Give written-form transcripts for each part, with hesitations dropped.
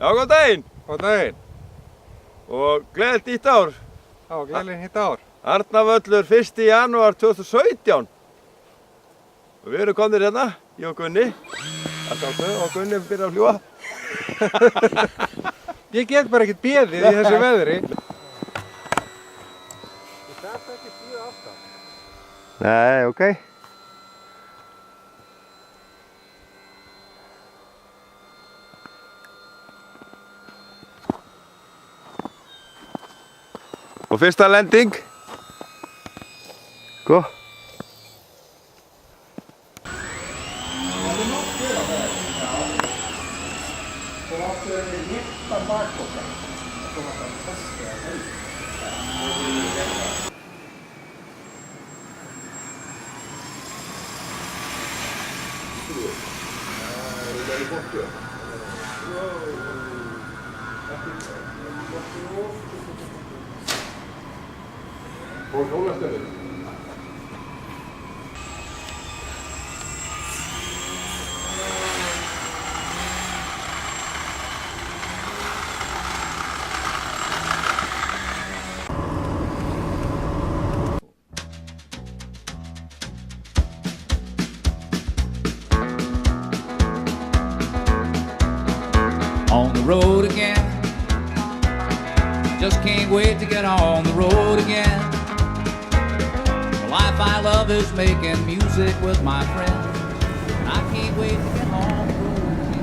Já, góðan daginn. Góðan daginn. Og gleðilegt nýtt ár. Já, gleðilegt nýtt ár. Arnarvöllur 1. janúar 2017. Og við erum komnir hérna, ég og Gunni. Og Gunni byrjar að fljúga. Ég get bara ekkert beðið í þessu veðri. Ég þarf ekki stíða aftan. Nei, ok. Og fyrsta lending. Góð. Og hjólastöður. On the road again. Just can't wait to get on the road again. The life I love is making music with my friends. And I can't wait to get on the road again.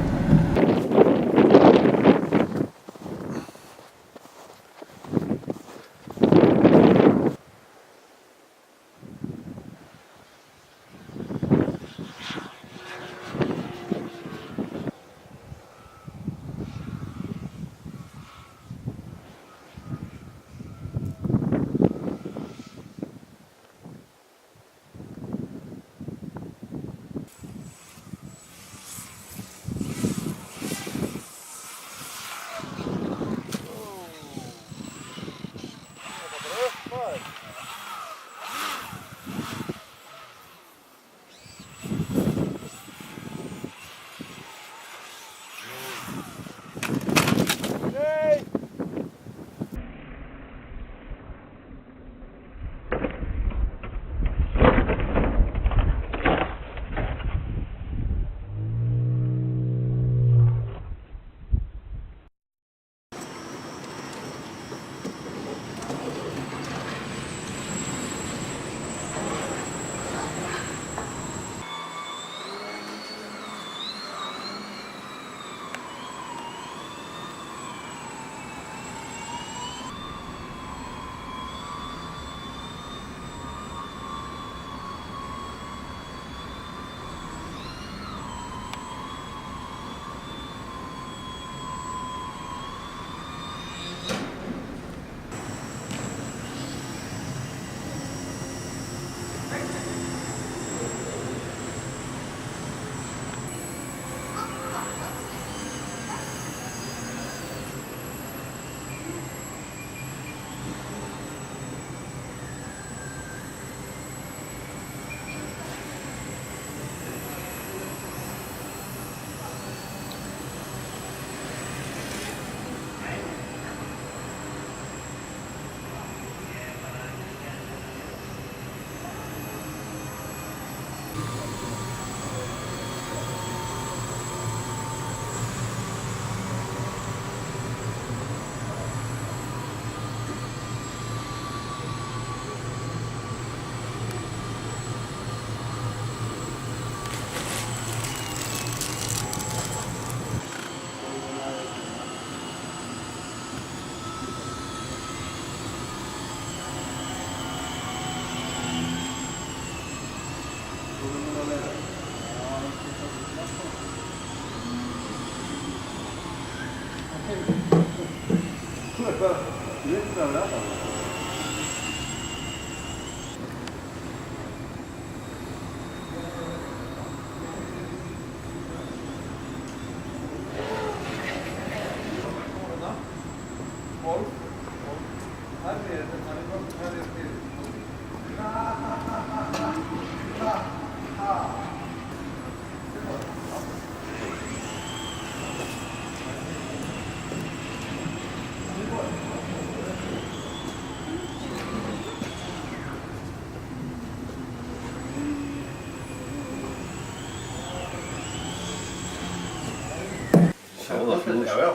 Sjávarflús. Já.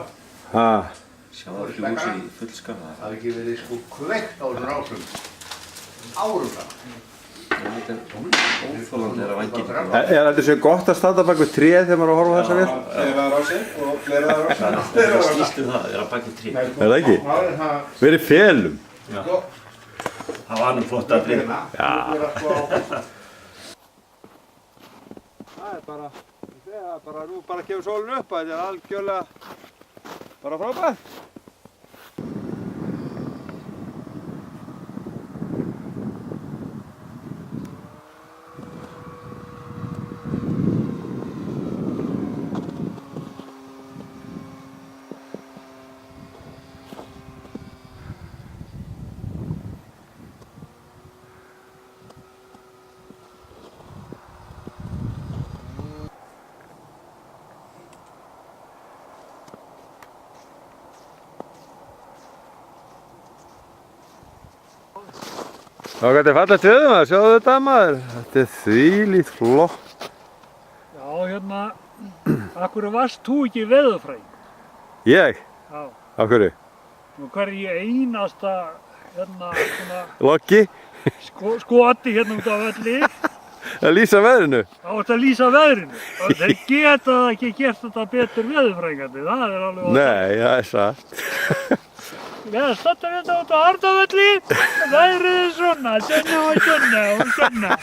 Ha, Sjávarflús í fullskala. Það hefði ekki verið sko kveikt á þessum ásum. Árum það. Þetta er óþólandi þegar vængirnir koma. er þetta svo gott að standa bak við tréð þegar maður er að horfa á þessa vél? Fleiraðar ásinn og fleiraðar ásinn. Það snýst það, það er að baki trí. Er það ekki? Það Verið felum. Það var nú flott að drifna. Það er bara, nú bara kemur sólinn upp, þetta er algjörlega bara frábært. Já, þetta er fallegt veður maður, sjáðu þetta maður, þetta er þvílíkt flott. Já, hérna, akkur varst þú ekki veðurfræðing? Ég? Já. Af hverju? Nú hverju einasta, hérna, svona, Lokki? skoti hérna út af öllu, Að lýsa veðrinu? þá ert að lýsa veðrinu. Og þeir geta ekki gert þetta betur veðurfræðingandi, það er alveg Nei, það er satt. Við erum státtum hérna út á Arnarvelli, veðrið er svona, svona.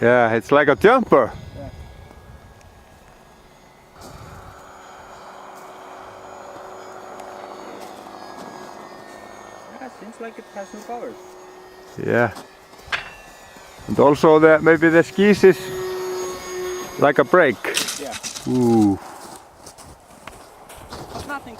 Yeah, it's like a jumper. Yeah, seems like it has no power. Yeah. And also maybe the skis is like a brake. Yeah. Ooh. Nothing.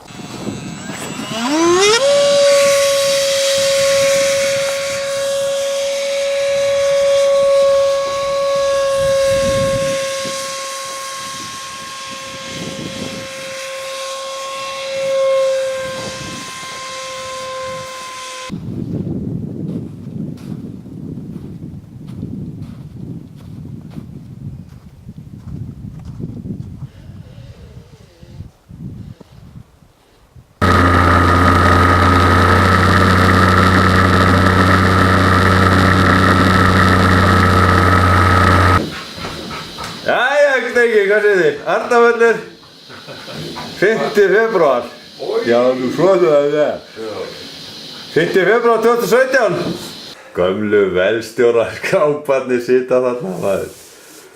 Hvað segir þið? Arnarvöllur 5. febrúar. Já, þú svoðuðu það. 5. febrúar 2017. Gömlu velstjóra skáparnir sita þarna maður.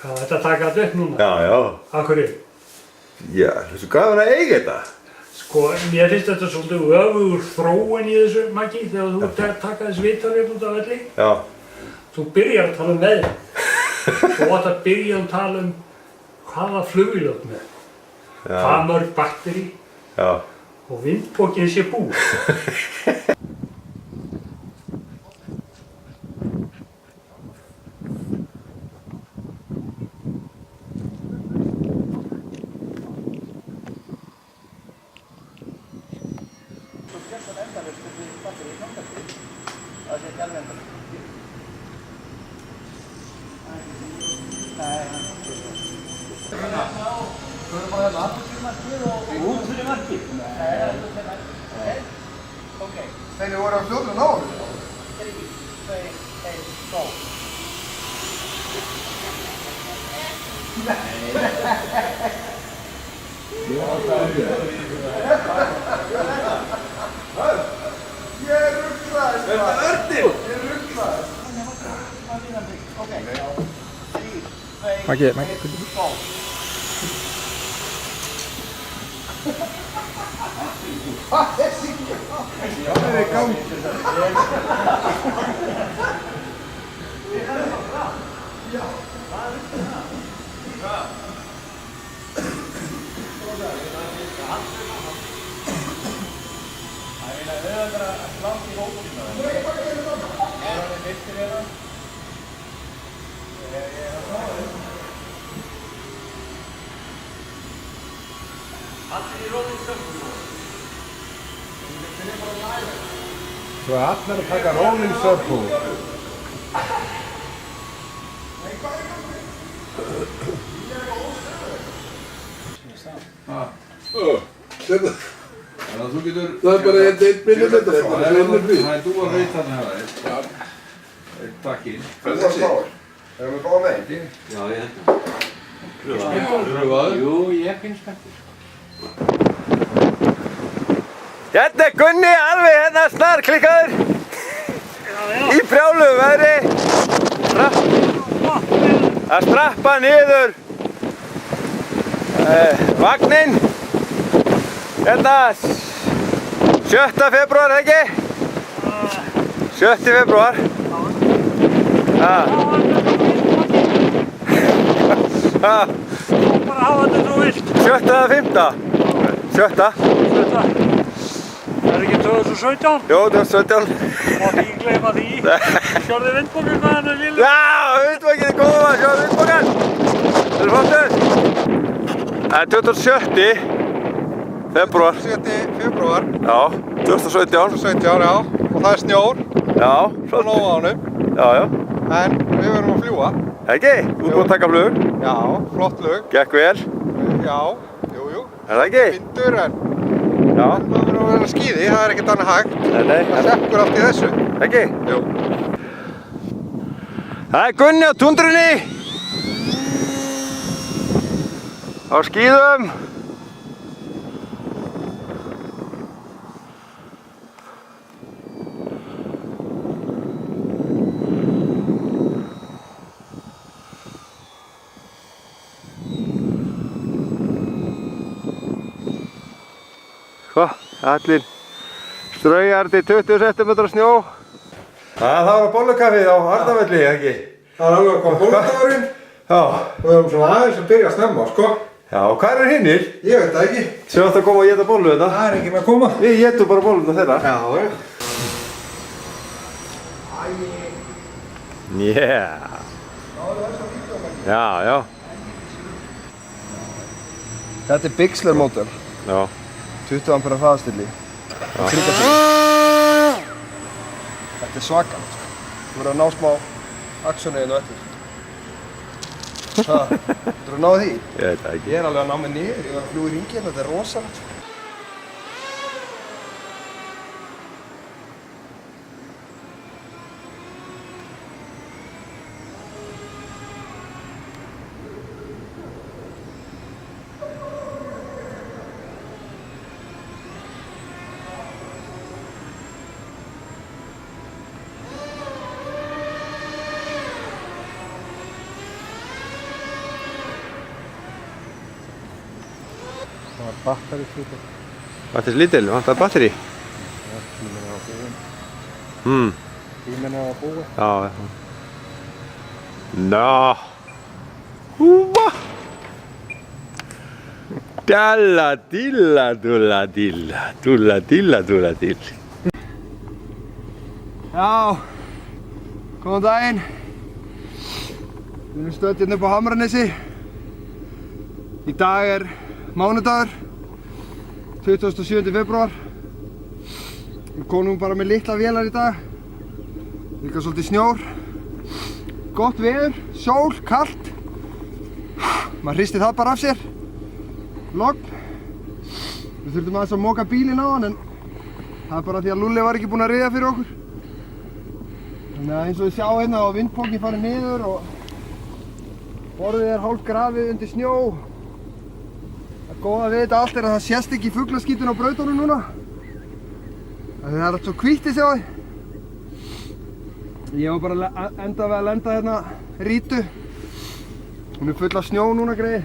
Já, þetta taka þetta upp núna. Já, já. Akkurri? Já, þessu gaman að eiga þetta. Sko, mér finnst þetta svolítið öfugur þróun í þessu, Maggi, þegar þú taka þessi viðtalið út af velli. Já. Þú byrjar að tala um veðri. Þú átt að byrja að tala um hvaða flugvél þú ert með, hvað mörg batteri og vindpokið sé búið. Þeir voru á stjórnum á honum. Ég rugglaðist. Er þetta örninn? Ég rugglaðist. Maggi. Hvað er þetta? Hvað er í gangi? Svo allir að taka Rolling Circle. Þannig að þú getur... Það er bara einn millimeter. Það er þú að veit þannig að það er. Eitt takkinn. Hvernig það sláir? Erum við góða með? Já, ég held það. Pröfaðu? Jú, ég er pinn spenntur. Hérna er Gunni alveg hérna snarklikkaður. Í brjálugu veðri. Að strappa niður vagninn. Hérna 7. febrúar, ekki? 7. febrúar. Bara hafa þetta svo vilt. 7. eða 5. 7. Það er ekki 2017? Jó, 2017. Mátti ekki gleyma því. Sjáðu vindbókinn hvað hann er lillur? Já, vindbókinn er góð maður, sjáðu vindbókinn. Það er flottur. Það er 27. febrúar. 7. febrúar. Já, 2017. 2017, já. Og það er snjór. Já, Frá Nóaánum. Já, já. En við verðum að fljúa. Ekki? Þú ert búinn að taka flug. Já, flott flug. Gekk vel. Já, jú. Er það ekki? Vindur en Já. það verður að vera skíði, það er ekkert annað hægt. Nei. Það sekkur allt í þessu. Ekki? Jú. Það er Gunni á tundrunni. Á skíðum. Allir straujardi 20 cm snjó. Það var bollukaffið á Arnarvelli, ekki? Það er alveg að koma bóludagurinn. Já. Við erum svona aðeins að byrja að snemma, sko. Já, hvað eru hinnir? Ég veit það ekki. Sem átt að koma og éta bollu þetta? Það er ekki með að koma. Við étum bara bolluna þeirra. Já. Já. Þetta er Bixler mótor. Já. 20 ampere hraðastilli. Þetta er svakalegt, sko. Þú verður að ná smá aksjóniðinu eftir. Þú verður að ná því? Ég veit það ekki. Ég er alveg að ná mig niður, ég var að fljúga í hringinn, þetta er rosalegt. Það var batteri slítur. Þetta er lítil, vantar batteri? Tíminn er á búin. Tíminn er á búin. Já. Húva! Dalla dilla dulla dilla. Dulla dilla dulla dill. Já, góðan daginn. Við erum stödd hérna upp á Hamranesi. Í dag er mánudagur, 27. febrúar. Við komum bara með litla vélar í dag. Líka svolítið snjór. Gott veður, sól, kalt. Maður hristi það bara af sér. Logn. Við þurftum aðeins að moka bílinn á hann en það er bara því að Lúlli var ekki búinn að ryðja fyrir okkur. Þannig að eins og þið sjá hérna á vindpókinn farið niður og borðið er hálf grafið undir snjó. Það góða við þetta allt er að það sést ekki fuglaskítun á brautunum núna. Það er allt svo hvítt í sjáði. Ég var bara enda við að lenda hérna Rítu. Hún er full af snjó núna greið.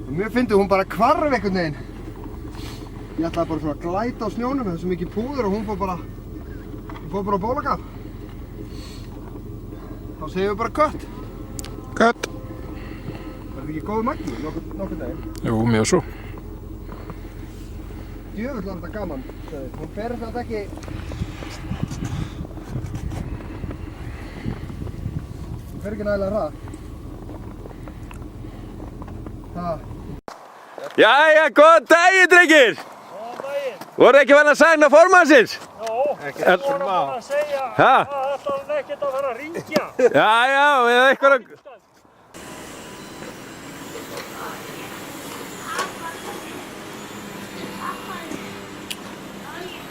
Og mér fyndi hún bara hvarf einhvern veginn. Ég ætlaði bara svona að glæta á snjónum, það er svo mikið púður og hún fór bara á bólakaf. Þá segjum við bara kött. Kött. Var þetta ekki góð magni nokkurn daginn? Jú, mjög svo. Djöfull var þetta gaman. Hún fer þetta ekki... Hún fer ekki nægilega hratt. Jæja, góðan daginn, drengir! Góðan daginn. Voru ekki verið að sagna formannsins? Jó, við vorum bara að segja að Ha? það ætlaði ekkert að fara að ringja. Já, eða eitthvað...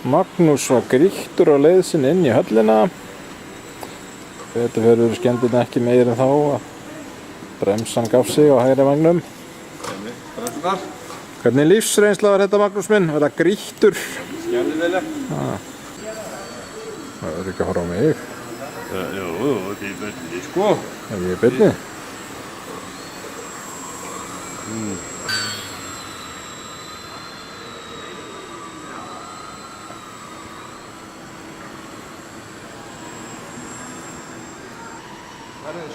Magnús var grýttur á leið sinni inn í höllina. Þetta verður skemmtinn ekki meir en þá að bremsan gaf sig á hægri vagnum. Hvernig lífsreynsla var þetta, Magnús minn? Var það grýttur? Skemmtilegt. Það verður ekki að horfa á mig. Jú, þetta er byrni, sko. Ef ég er byrni.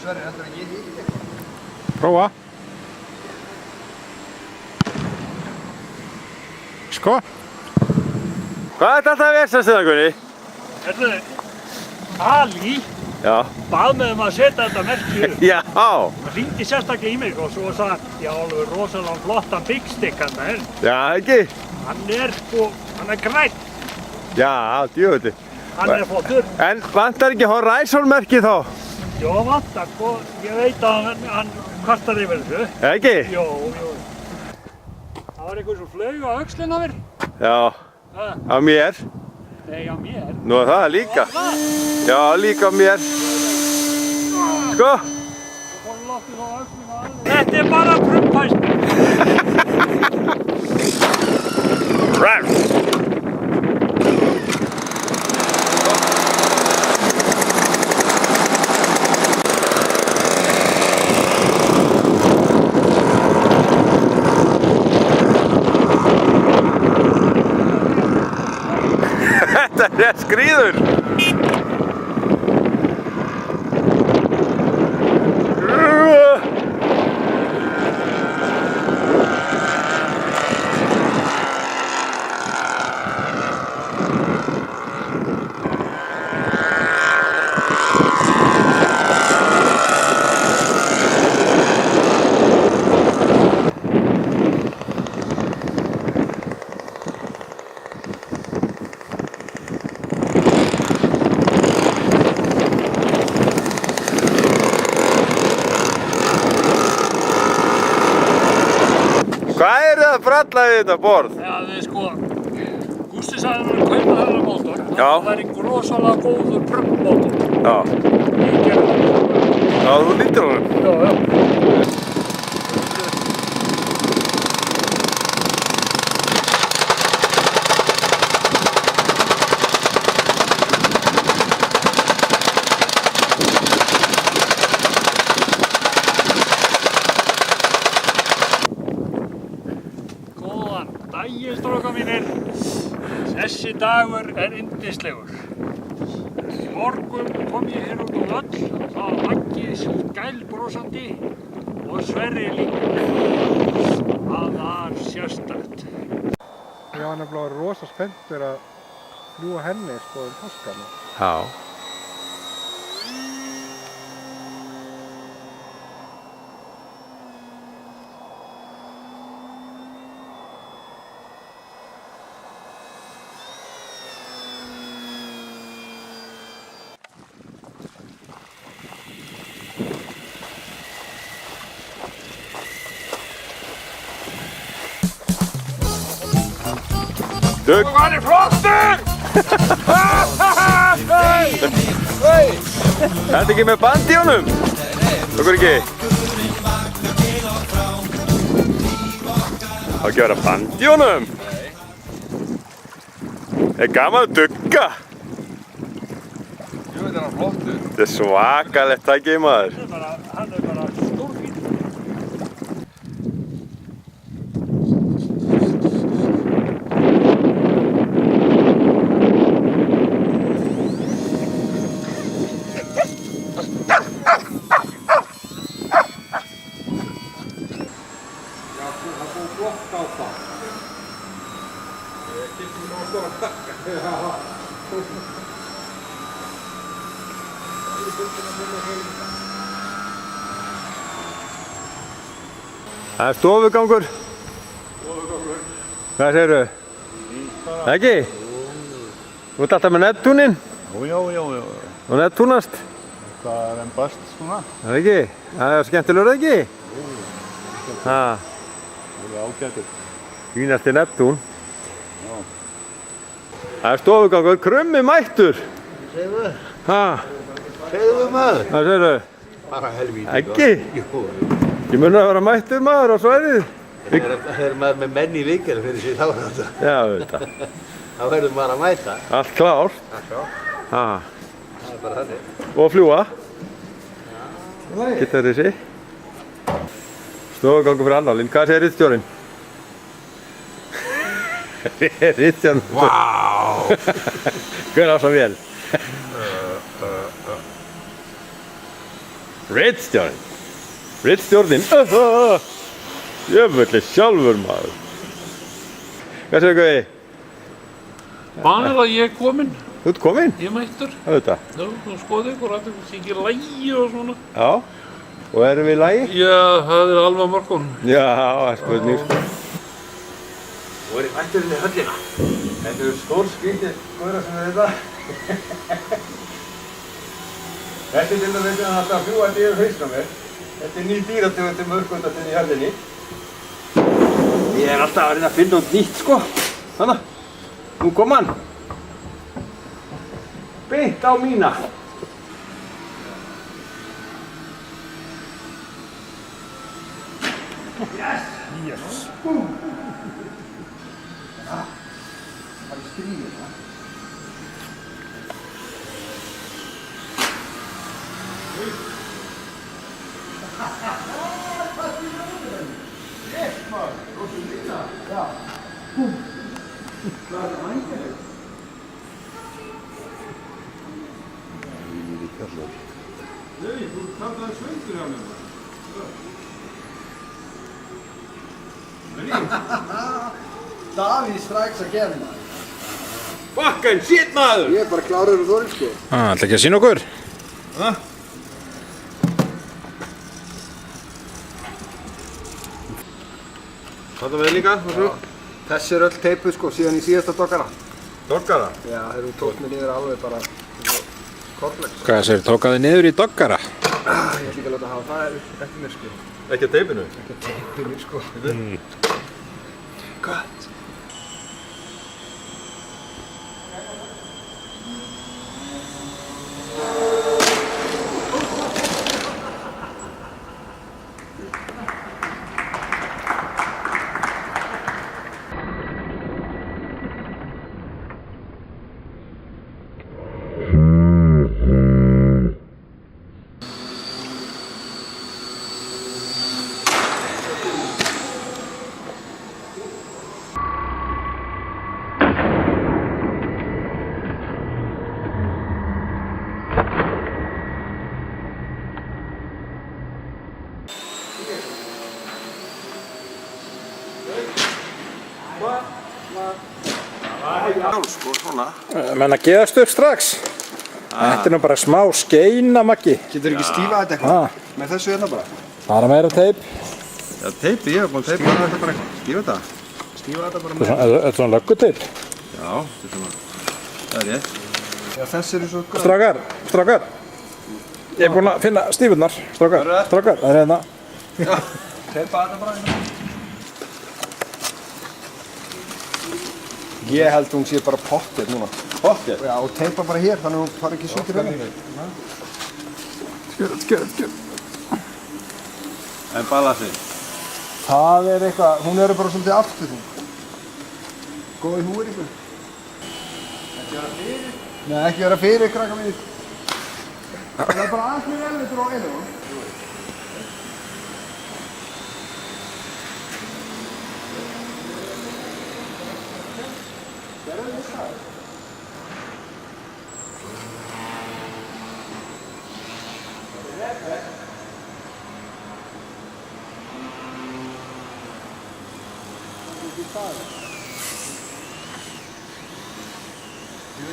Sverrir, heldur að ég hýtti eitthvað? Prófa. Sko. Hvað er þetta alltaf að versast þér, Gunni? Herðu, Ali Já. bað með að setja þetta merki upp. Já. Hann hringdi sérstaklega í mig og svo sagði ég alveg rosalega flottan byggstikk hann er. Já, ekki? Hann er græn. Já, djúvöldi. Hann er flottur. En vantar ekki Horizon-merkið þá? Jó, vantar, sko. Ég veit að hann kvartar yfir þessu. Ekki? Jó. Það var einhver sem flaug á öxlinn á mér. Já, Ha, á mér. Nei, á mér. Nú er það líka. Já, líka á mér. Sko? Þetta er bara prumpæst. Þetta er skrýður. Hvað er það að bralla við þetta borð? Já, við sko, Gústi sagði mér að kaupa þennan mótor. Já. Það væri rosalega góður prumpmótor. Já. Ég gerði það. Já, þú lítur honum. Já. Góðan daginn, strákar mínir. Þessi dagur er yndislegur. Í morgun kom ég hér út á völl og það var Maggi skælbrosandi og Sverri líka. Það var sérstakt. Ég var nefnilega rosa spenntur að fljúga henni sko páskana. Já. Dugg. Hann er flottur! Þetta ekki með band í honum? Okkur ekki? Það ekki vera band í honum? Það er gaman að dugga. Jú, þetta er hann flottur. Þetta er svakalegt tæki, maður. Hann er bara stórfín. Það er stofugangur. Hvað segirðu? Ekki? Þú ert alltaf með nettúnin Já. og nettúnast. Það er enn best svona. Það ekki? Það er skemmtilegur ekki? Ha, Það er ágættur. fínasti nettún. Það er stofugangur, krummi mættur. Segðu, Ha, maður. hvað segirðu? Bara helvíti. Ekki? Jú. Ég mun að vera mættur maður á svæðið. Það er maður með menn í vikinu fyrir sig þá er þetta. Já, auðvitað. Þá verður maður að mæta. Allt klárt. Ha, Það er bara þannig. og fljúa. Geta þessi. Stofugangur fyrir Annálinn. Hvað segir ritstjórinn? Ritstjórinn. Vá! Hver á svo vel? Ritstjórinn. Ritstjórnin. Jöfnvöldi sjálfur maður. Hvað segir Gauði? Bara ég er kominn, Þú ert kominn? ég mættur. Auðvitað. Já, þú skoði ykkur að það sé ekki lægi og svona. Já. Og erum við í lagi? Já, það er alveg morgun. Já, það er spurning. Þú er í mætturinn í höllina. Þetta eru stór skrítir góðra sem er þetta. Þetta er til að veita að það að fljúa þetta yfir hausna mér. Þetta er ný dýrategund mörgundastinn í höllinni. Ég er alltaf að reyna að finna út nýtt sko. Þannig, nú kom hann. Beint á mína. Nei, þú kallaði sveitur hjá mér. Davíð strax að gera maður. Fucking shit maður! Ég er bara klárur og þorinn sko. Ætla ekki að sína okkur? Þetta við líka, og svo? Þessi er öll teipuð sko, síðan í síðasta doggara. Doggara? Já, þegar hún tók mig niður alveg bara korflex. Hvað sér, tókaði niður í doggara? Ég ætla ekki að láta hafa það eftir mér sko. Ekki að teipinu? Ekki að teipinu sko. Gott. Sko, svona. Menn að geðast upp strax. Þetta er nú bara smá skeina, Maggi. Getur ekki stífað þetta eitthvað? Með þessu hérna bara? Bara meira teip. Já, teipi, ég hef búin að teipa þetta bara. Skýra þetta. Stífað þetta bara Þetta er svona lögguteip. Já, þetta er svona. Það er rétt. Já, þessi eru svo góð. Strákar. Ég er búinn að finna stífurnar. Strákar, það er hérna. Teipa þetta bara. Ég held hún sé bara pottið núna. Pottið? Já, og teipa bara hér, þannig að hún fari ekki sýttir hérna. Skjörð. En balassi? Það er eitthvað, hún er bara svolítið aftur hún. Góði húir ykkur. Ekki vera fyrir? Nei, ekki vera fyrir, krakka mínir. Það er bara aðeins mér elvitur á einu. Það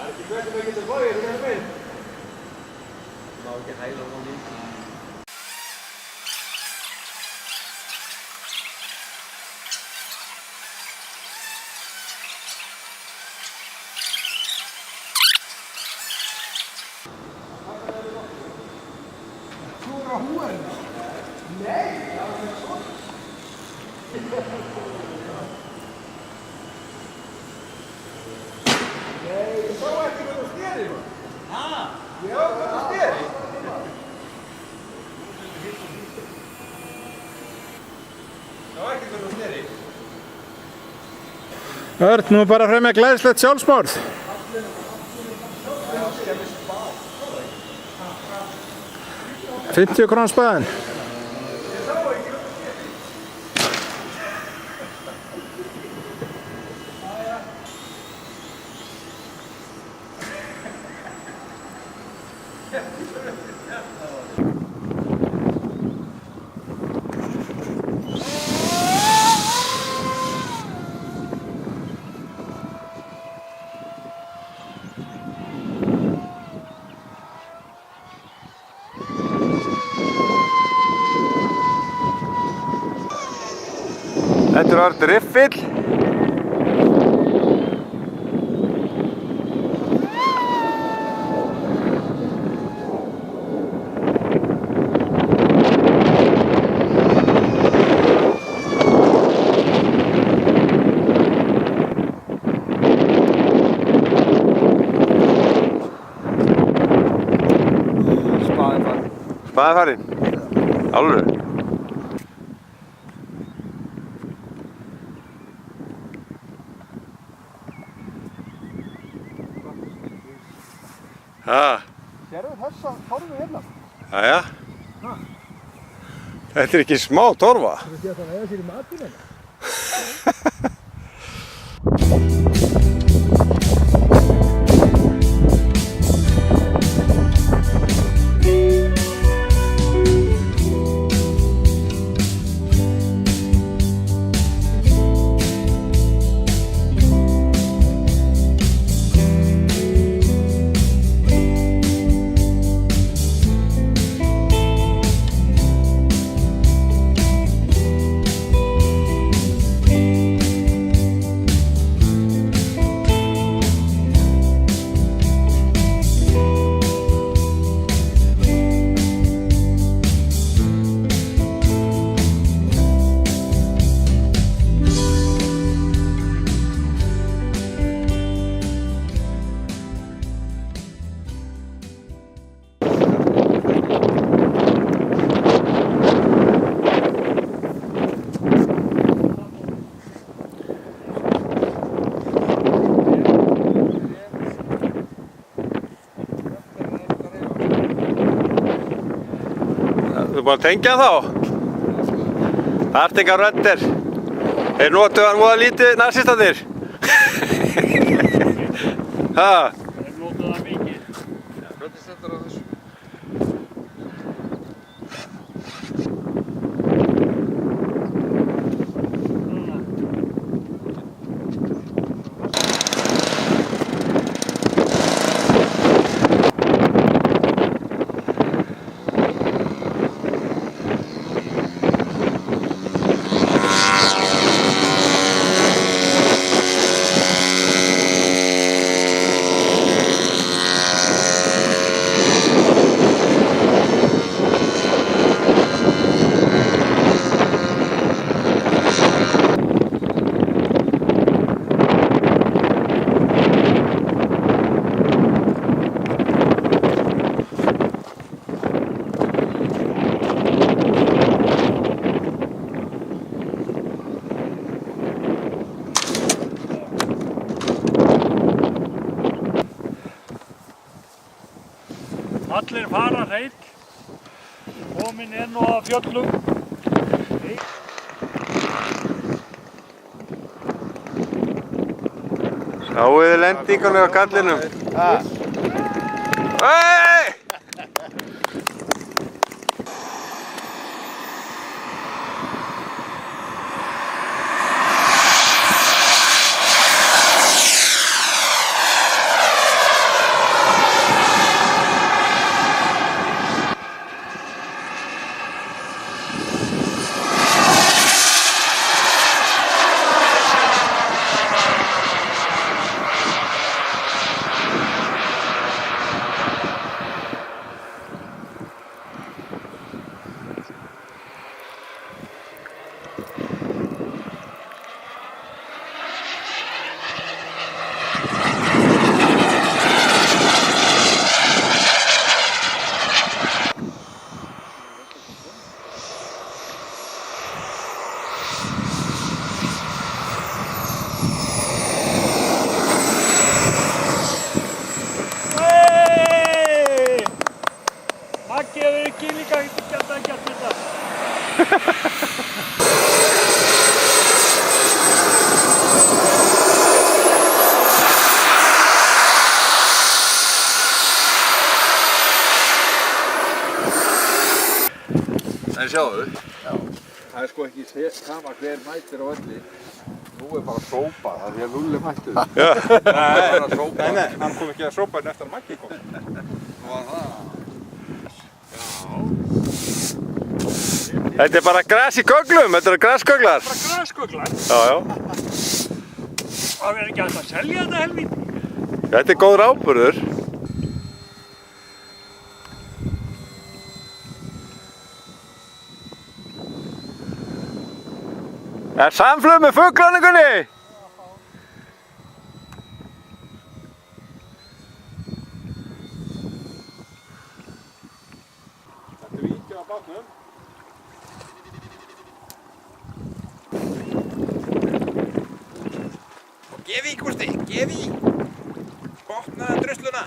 er ekki hvað sem við getum bóðið hérna meginn. Örn, nú bara fremja glæðislegt sjálfsmorð. $50 krónur spaðinn. Þetta er orðið riffill. Spaði farinn. Alveg. Sérðu þessa torfu hérna? Jæja. Þetta er ekki smá torfa. Það sé að það eiga sér í matinn hérna. Þú er búinn að tengja þá? Það ert engar röddir. Þeir notuðu hann voða lítið nasistarnir. Ha? Þeir notuðu það mikið. Röddistendur á þessu. Allir fara hreint, komin inn á fjöllum. Sjáu þið lendingunni á gallinum? Hey! Hey! Maggi hefur ekki líka gert þetta. En sjáðu, það sko ekki sama hver mætir á velli. Nú bara sópa, það er Lulli mættur. Nei, hann kom ekki að sópa en eftir að Maggi kom. Nú var það. Þetta er bara gras í köglum, þetta eru grasköglar. Bara grasköglar. Já. Það verður ekki hægt að selja þetta helvíti. Þetta er góður áburður. Er samflug með fuglaningunni? Þetta er víkja á bátnum. Gef í, Gústi, gef í. Botnaðu drusluna.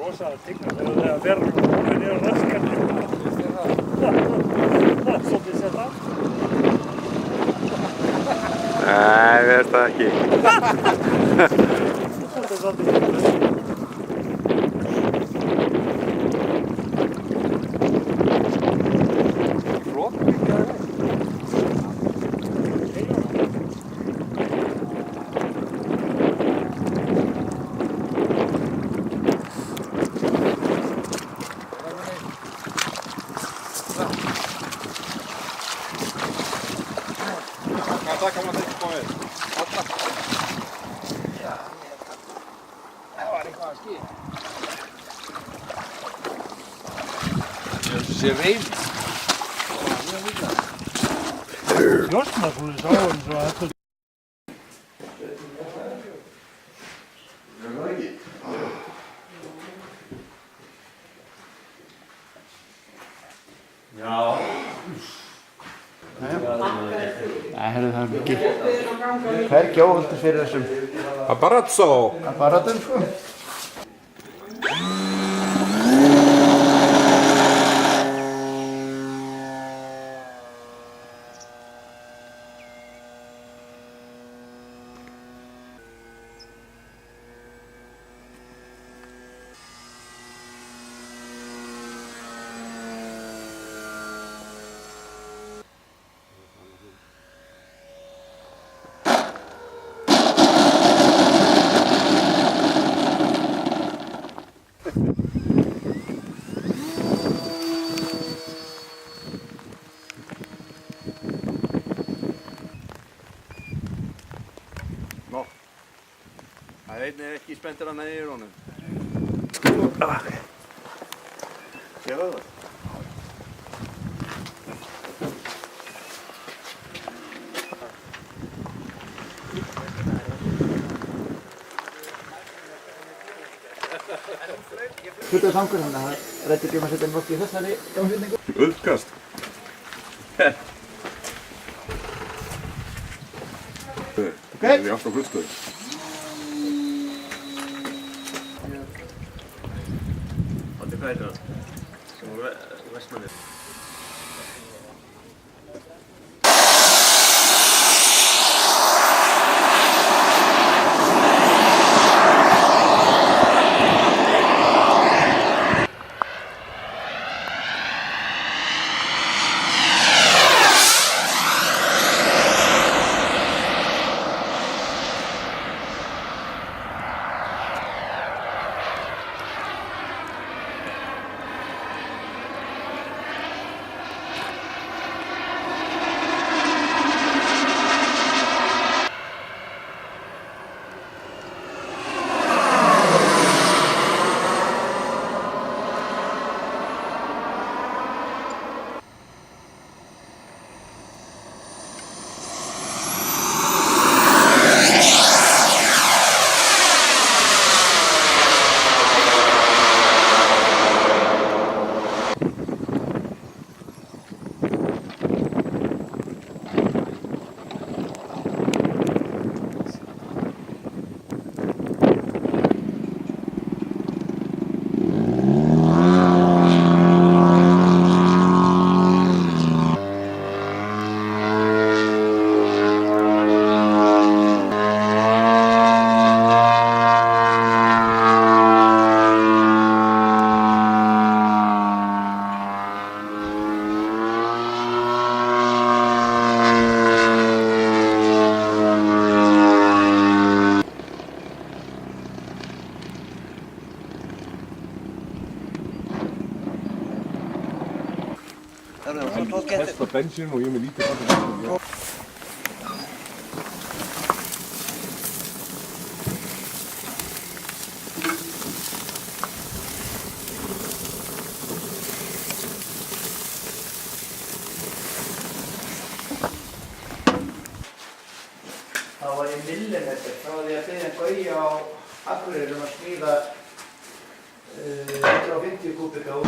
Rosalega tignar þegar það verður komið niður á raskarni. Það er svolítið sér það. Nei, við veist það ekki. Þetta er svolítið sér það. Hvað kan maður ekki komið? Það var eitthvað að skýra. Þessi sé reynd. Stjórnar svona sá eins og þetta. Hvergi óhultur fyrir þessum Paparazzo. apparatum sko. Það er einnig ekki spenntur að næja í honum. Sér það? Hlutuðu þangur þannig að það rætti ekki um að setja nokkuð í þessari gámsýningu. Uppkast. Það er alltaf hlustuð. Hvað er það? Sem voru Vestmannir. Hesta bensín og ég með lítið bensín. Það var í millimetr frá því að biðja Gauja á Akureyri að smíða 150 kúbika úr.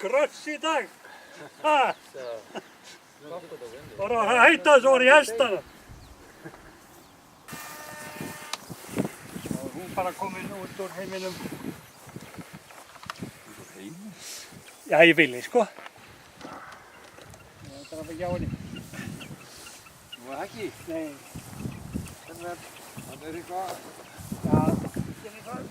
Gröss í dag. Ha? Bara að hætta þessu orði í hestana. Og hún bara komin út úr heiminum. Já, ég vilji sko. Það var ekki á henni. Nú er það ekki? Nei. Það er eitthvað... Já, ég er það.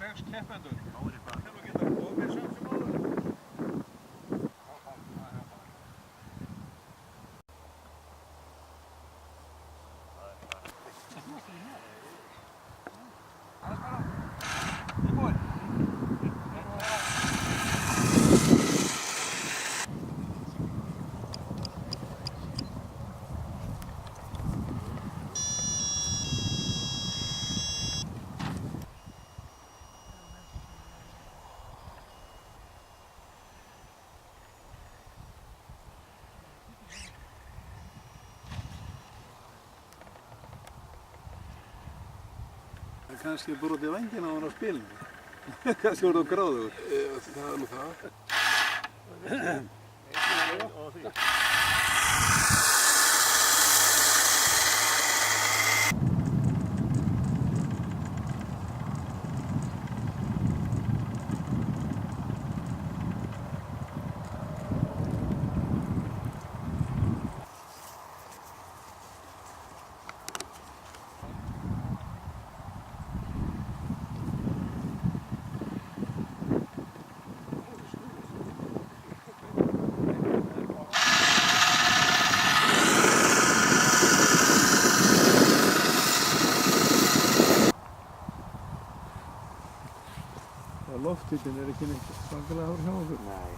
6 keppendur. Þá er eitthvað. Það er geta komið samt sem áður. Kannski brotið vængina á hann á spilinu. Kannski voru þú gráður. Það er nú það. Lofthitinn er ekki neitt svakalega hár hjá okkur. Nei.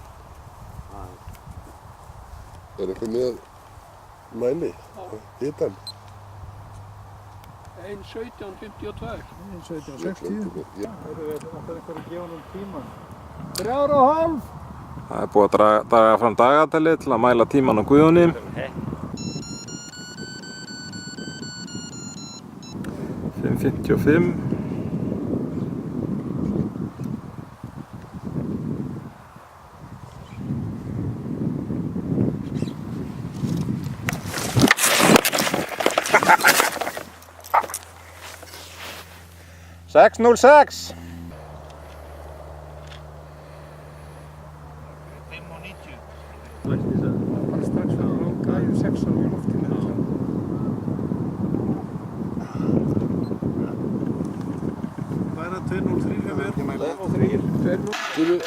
Er eitthvað með mæli? Hitan? 1:17:52. 1:17:60. Já. Það er eitthvað að gefa honum tíman. 3,5. Það er búið að draga fram dagatalið til að mæla tíman á Guðjóni. 5:55. Sex 06. 5:90. Bara strax að langa í 6 í loftinu. Hvað er það 203 hjá mér? 203. 203.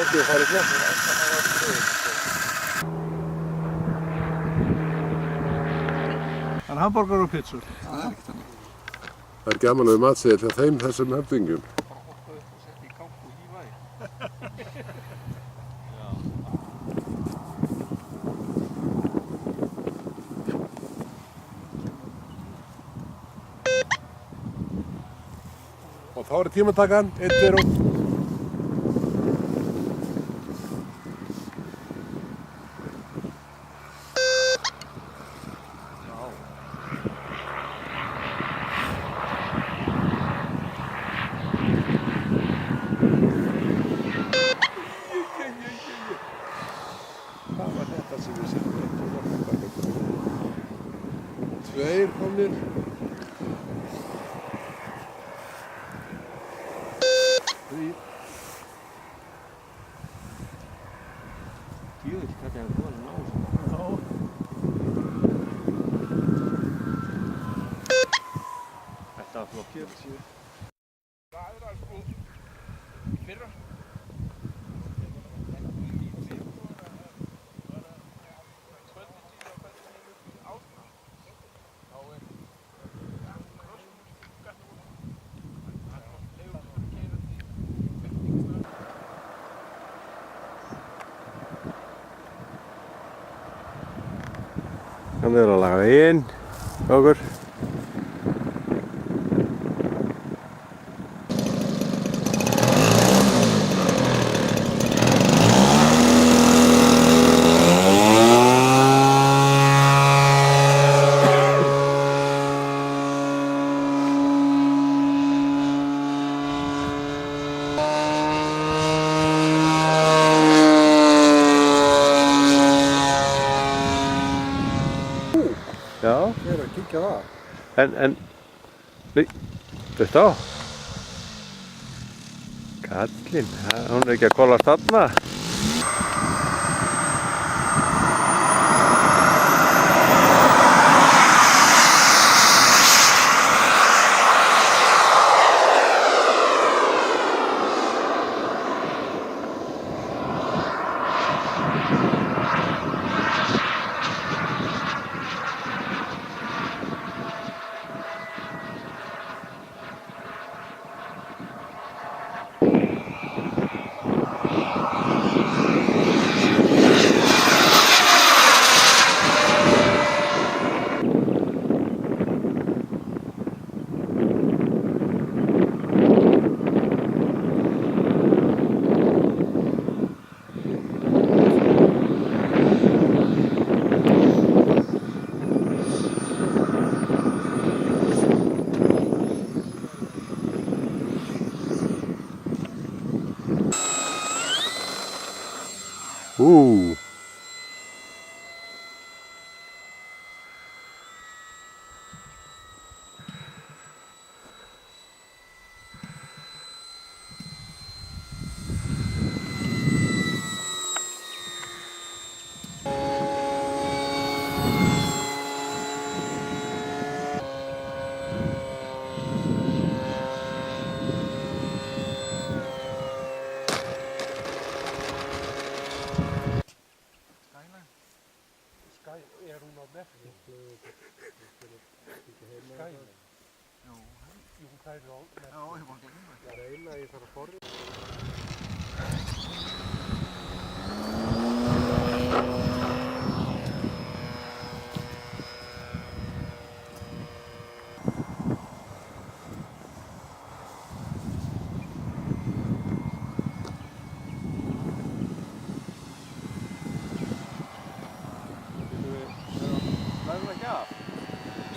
Ok, það er klart. Það er hamborgar og pizzur. Það er gaman við matseðil hjá þeim þessum höfðingjum. Og þá er tímatakan 1, 2 og... Hvað var þetta sem við setjum ekki á loftinu? 2 komnir. 3. Djöfull, þetta er góð að ná þessu. Þetta var flott. 40. Það er sko fyrra. Hann er að laga veginn okkur. Já. Ég er að kíkja það. En, þetta á. Kallinn, hún er ekki að kollast þarna.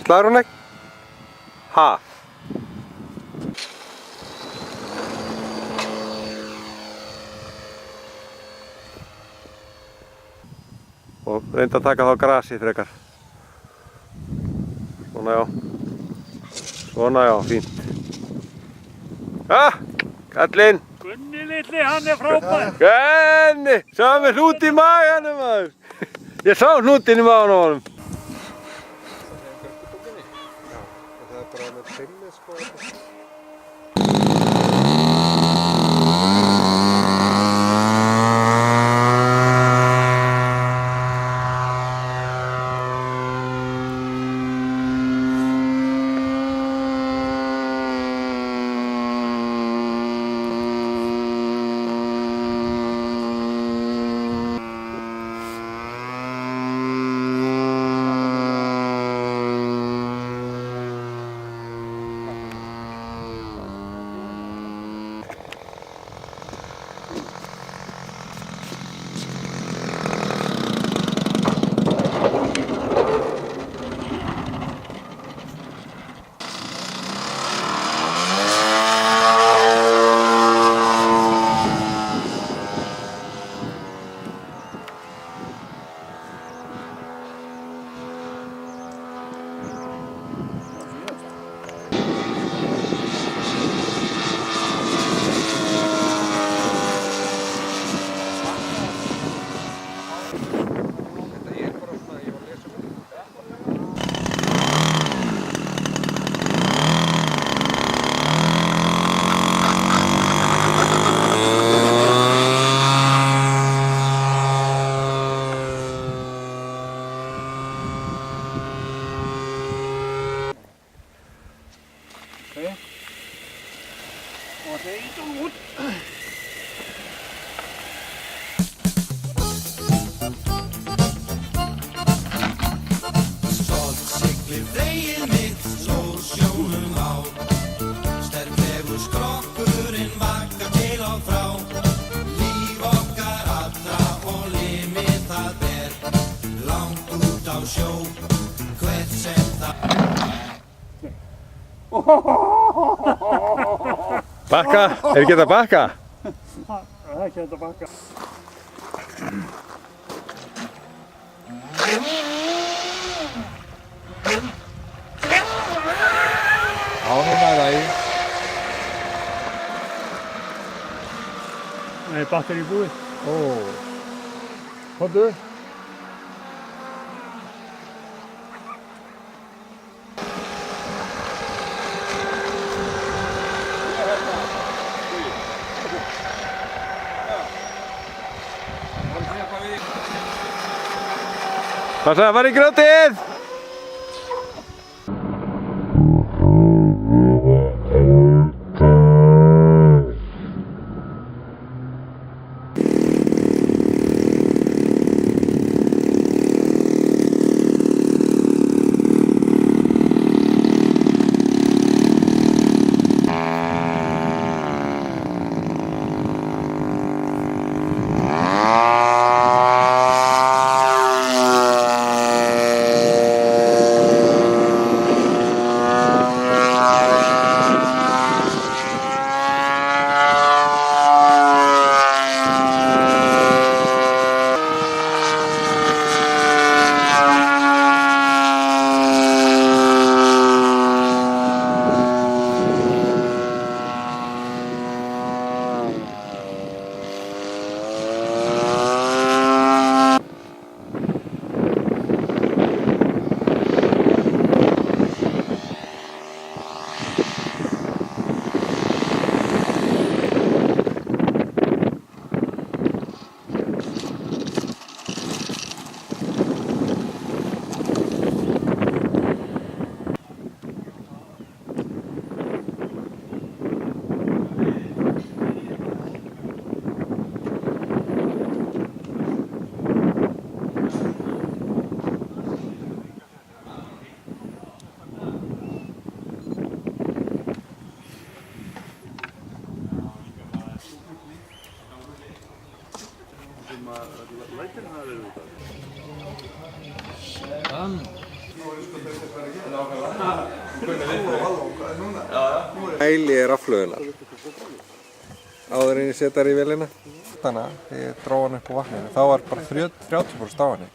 Slær hún ekki? Ha? Og reynda að taka þá grasið frekar. Svona já. Svona já, fínt. Ah! Kallinn! Gunni litli, hann frábær! Gunni! Sá með hnút í maganum maður! Ég sá hnútinn í maganum á honum. Það er bara með trimmi sko. Og þeir út. Stolt siglir vegið mitt, slóð sjónum á. Sterklegur skrokkurinn vakar til og frá. Líf okkar allra og limið það ber. Langt út á sjó, hvert sem það. Bakka? Er ekki þetta bakka? Það er ekki þetta bakka. Já, núna er það í. Nei, batteri búið. Ó. Hóttu. Passa að fara í grjótið! Hæli rafhlöðunar. Áður en ég setja þær í vélina. Þannig að ég dró hann upp á vatninu. Þá var bara 30% á henni.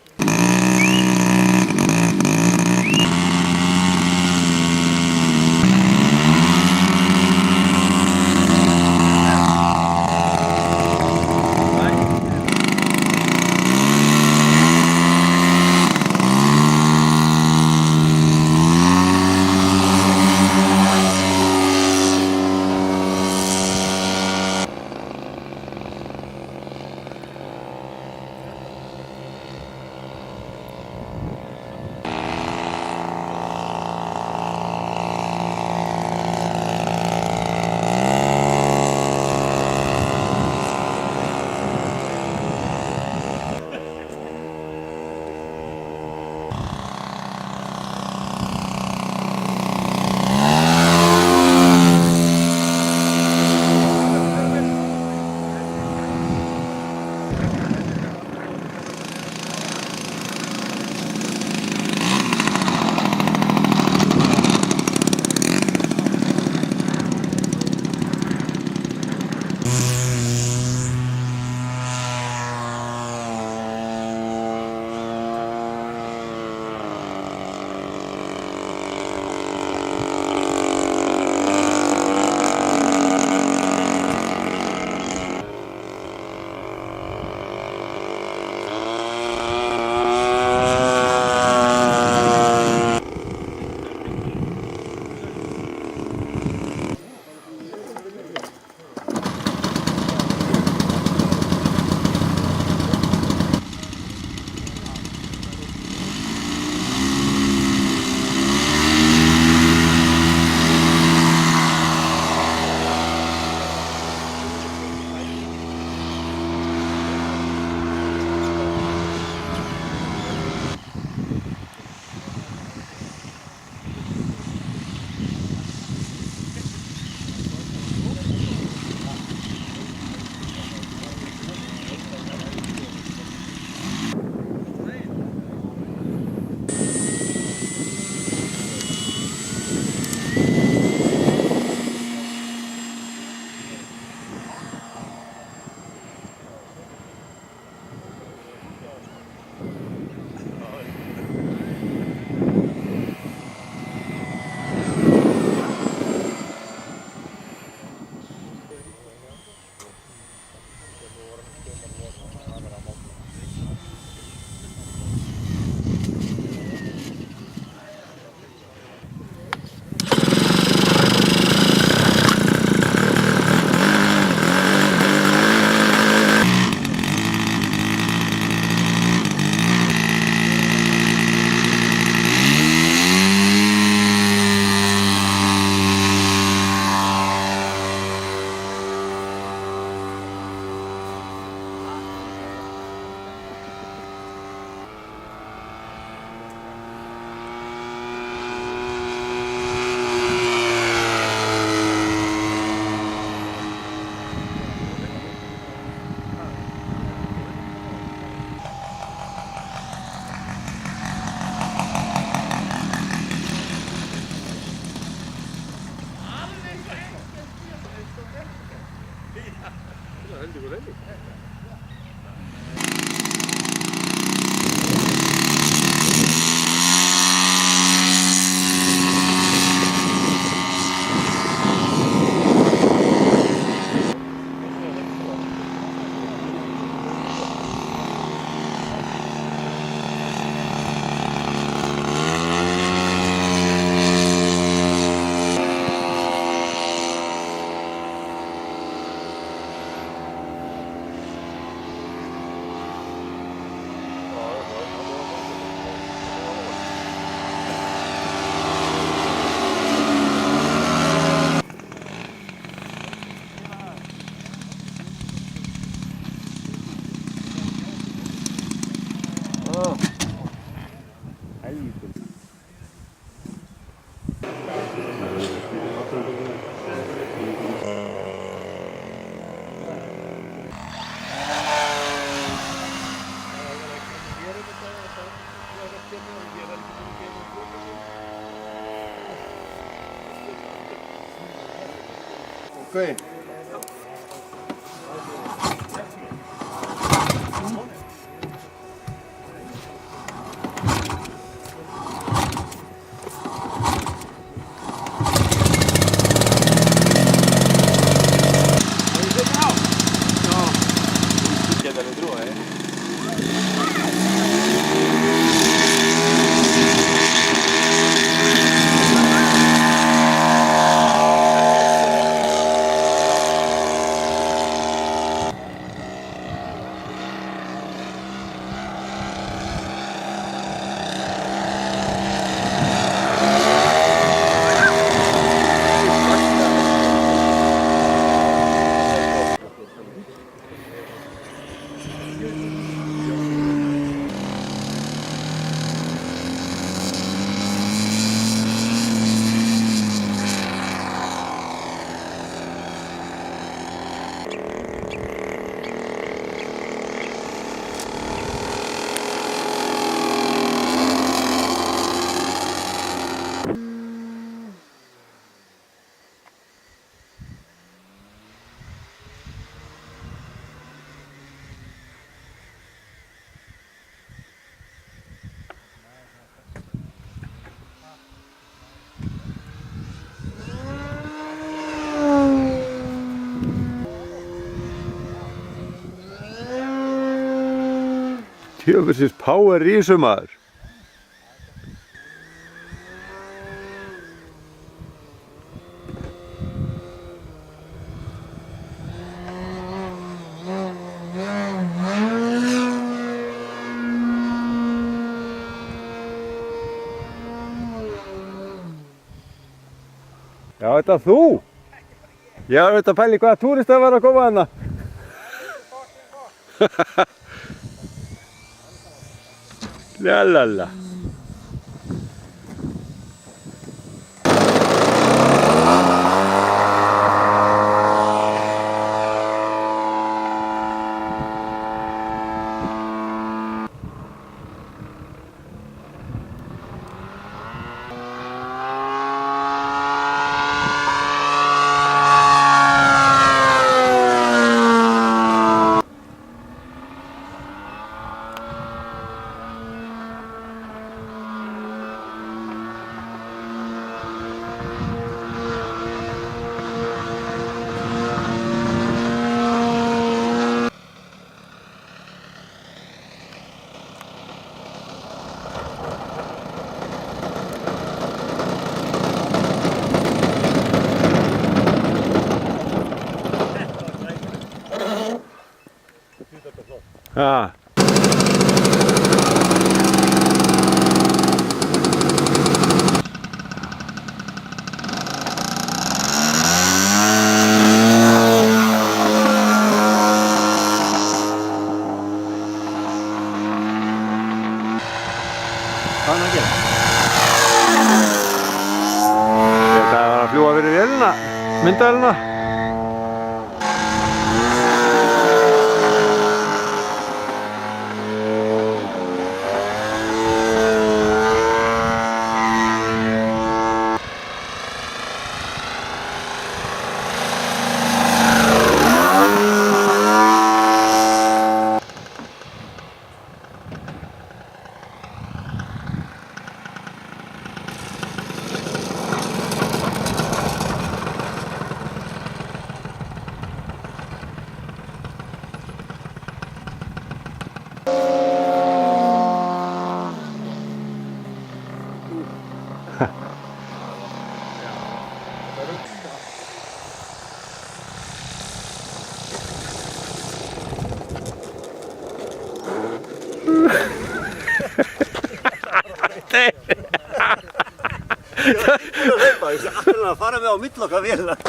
fegin. Djöfusins power í þessu maður. Já, þetta þú? Ég var auðvitað að pæla í hvaða túristar var að koma þarna. Lalala. Ah. Hvað er hann að gera? Þetta var að fljúga fyrir vélina, myndavélina. að fara með á milli okkar vélar.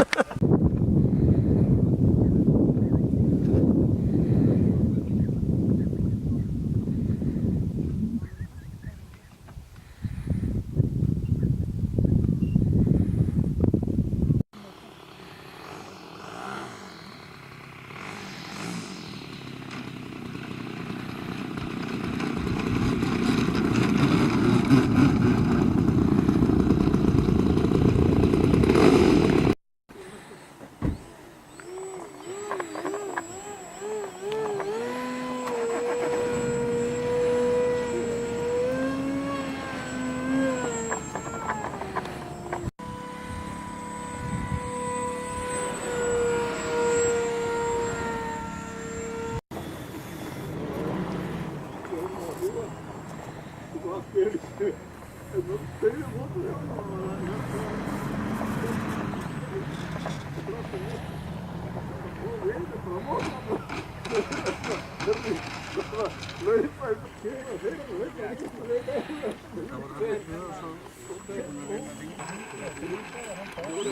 I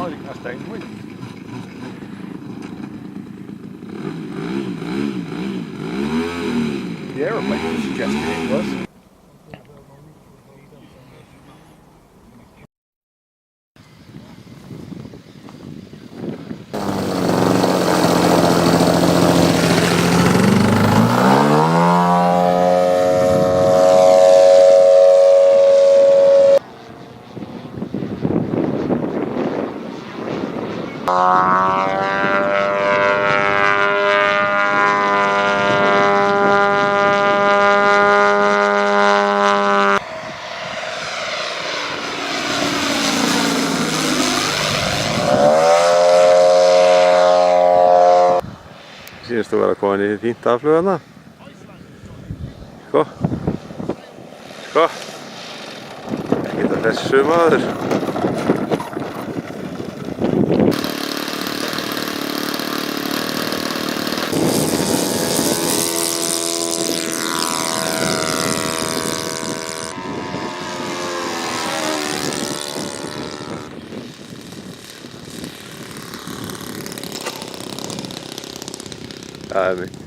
think that's downwind. The aeroplane was suggesting it was. Sýnist þú vera komin í fínt afflug þarna. Sko. Ekkert að þessu maður. Það er mitt.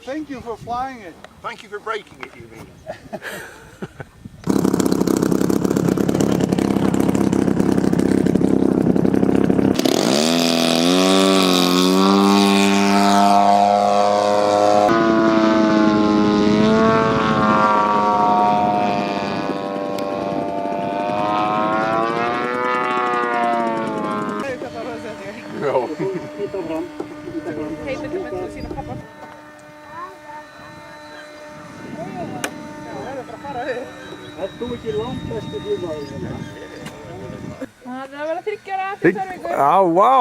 Thank you for flying it. Thank you for breaking it, you mean? Ert þú ekki langt besti flugmaður hérna? Það er að vera 30 ára eftir 2 vikur. Já, vá!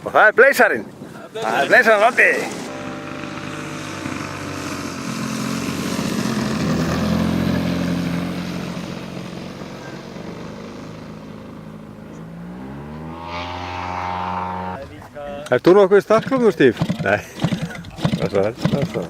Og það er Bleysarinn. Það er Bleysarinn Oddi. Ert þú nokkuð í startklubnum, Steve? Nei. Það er svo.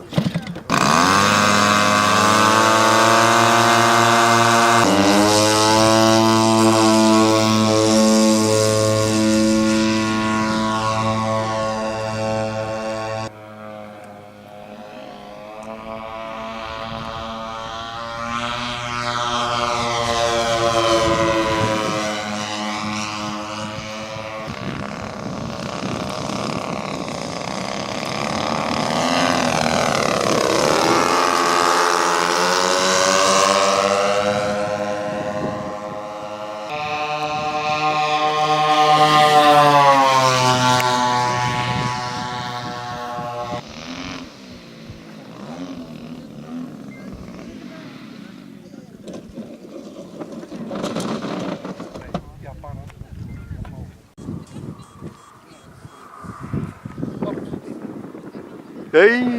Hei!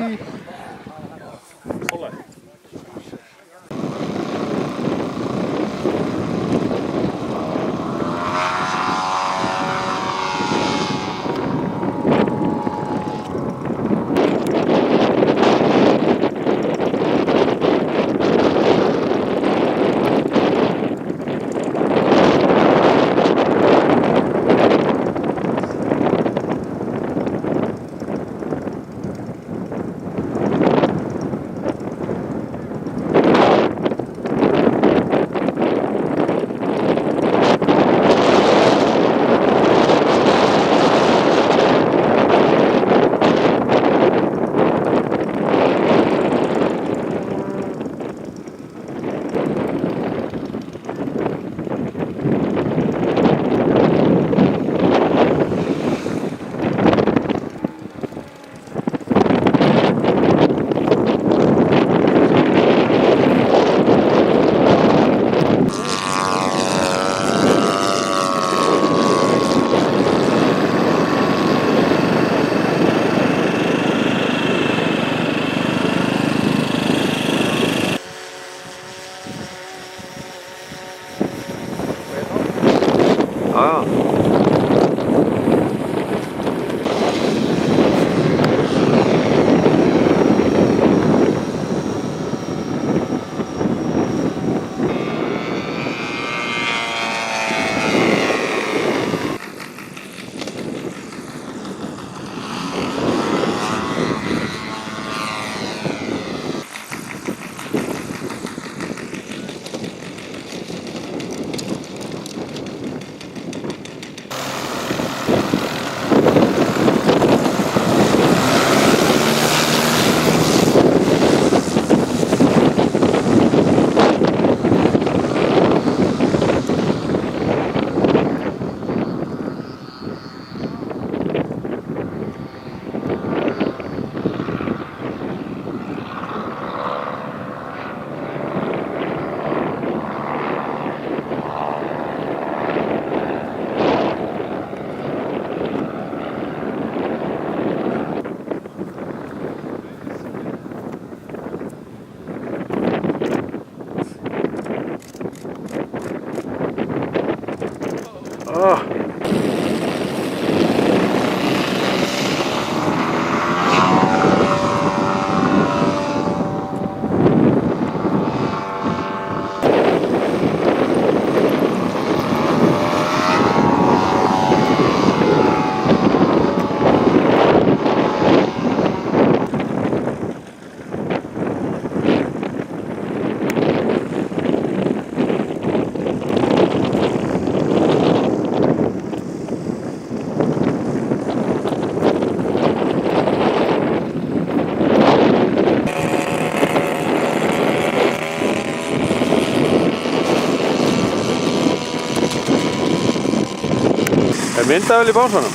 Er myndavél í bánsanum?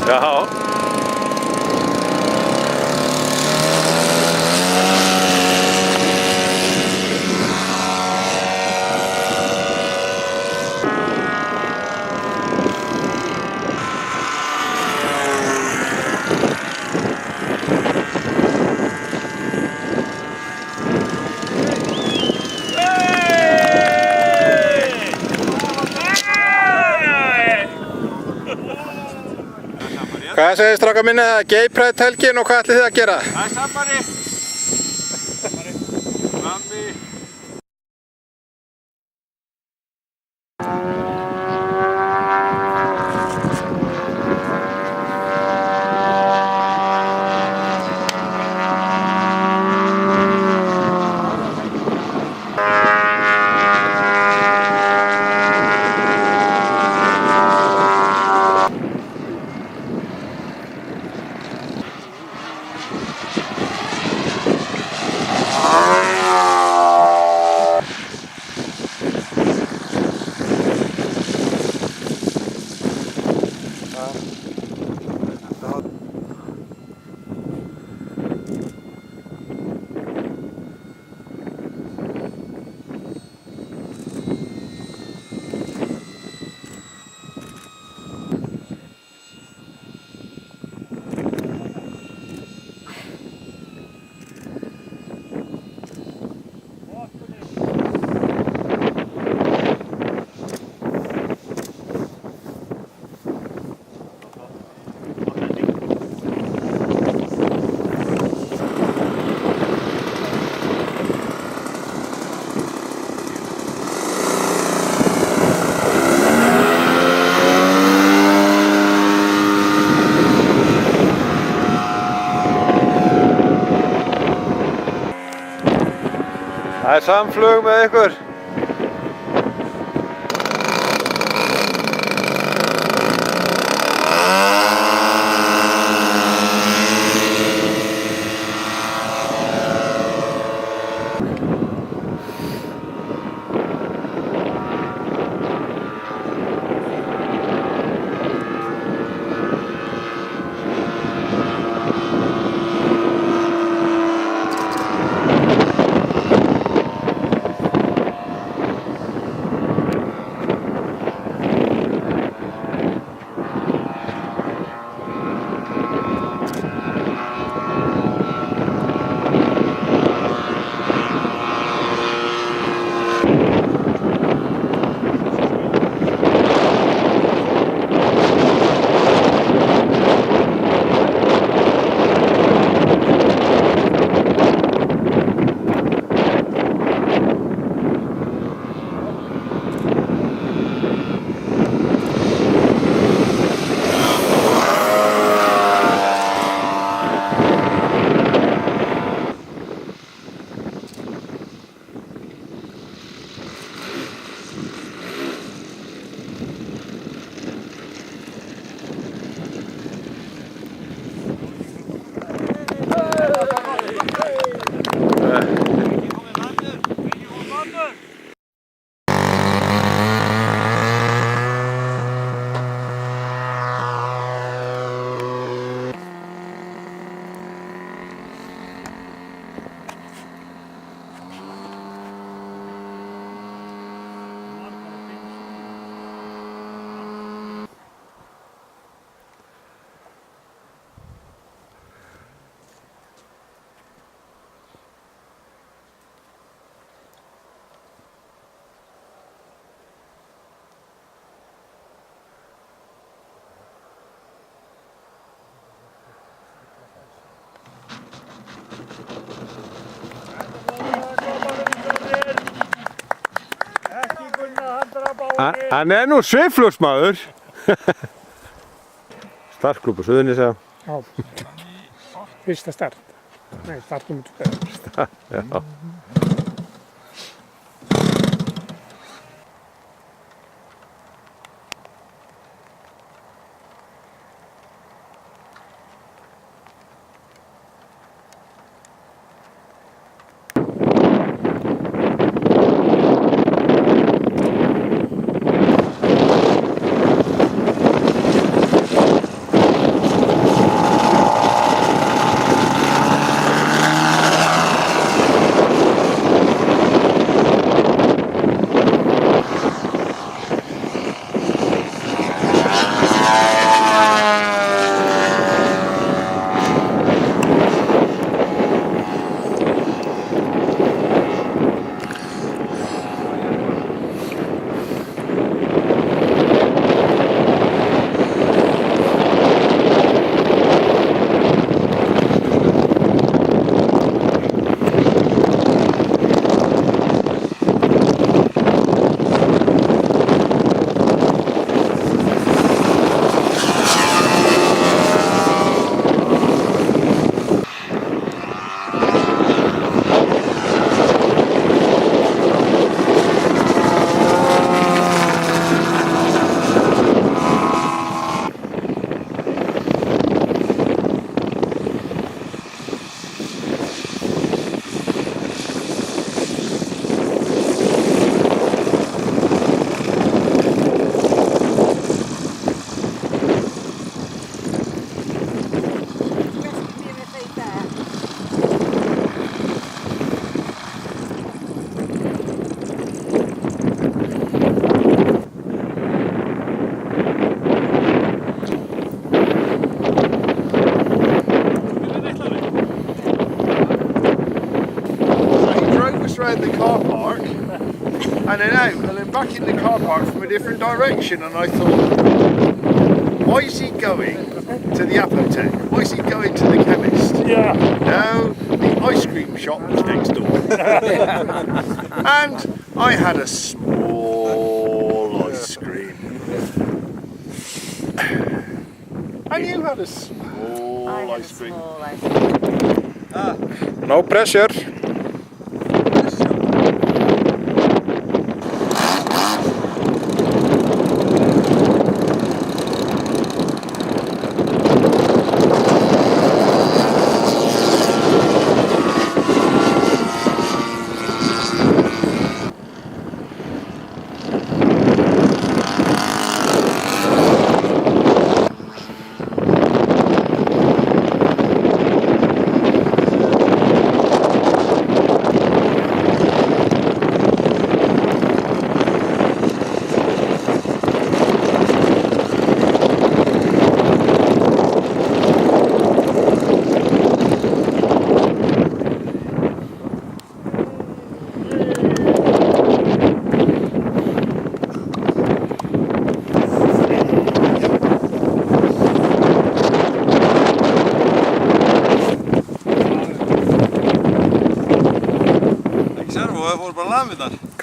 Já. Hvað segir stráka minni að Gay Pride helgin og hvað ætlið þið að gera? Það er sambari. Sambi. Það er samflug með ykkur. Hann nú sveiflursmaður. Startklúbb á Suðurnesja. Já. Fyrsta start. Nei, startum út fyrir. Já. the car park and then out and then back in the car park from a different direction, and I thought, why is he going to the apothec? Why is he going to the chemist? Yeah. No, the ice cream shop was next door. And I had a small ice cream. And you had a small ice cream. No pressure.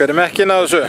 Hver er mekkin að þessu?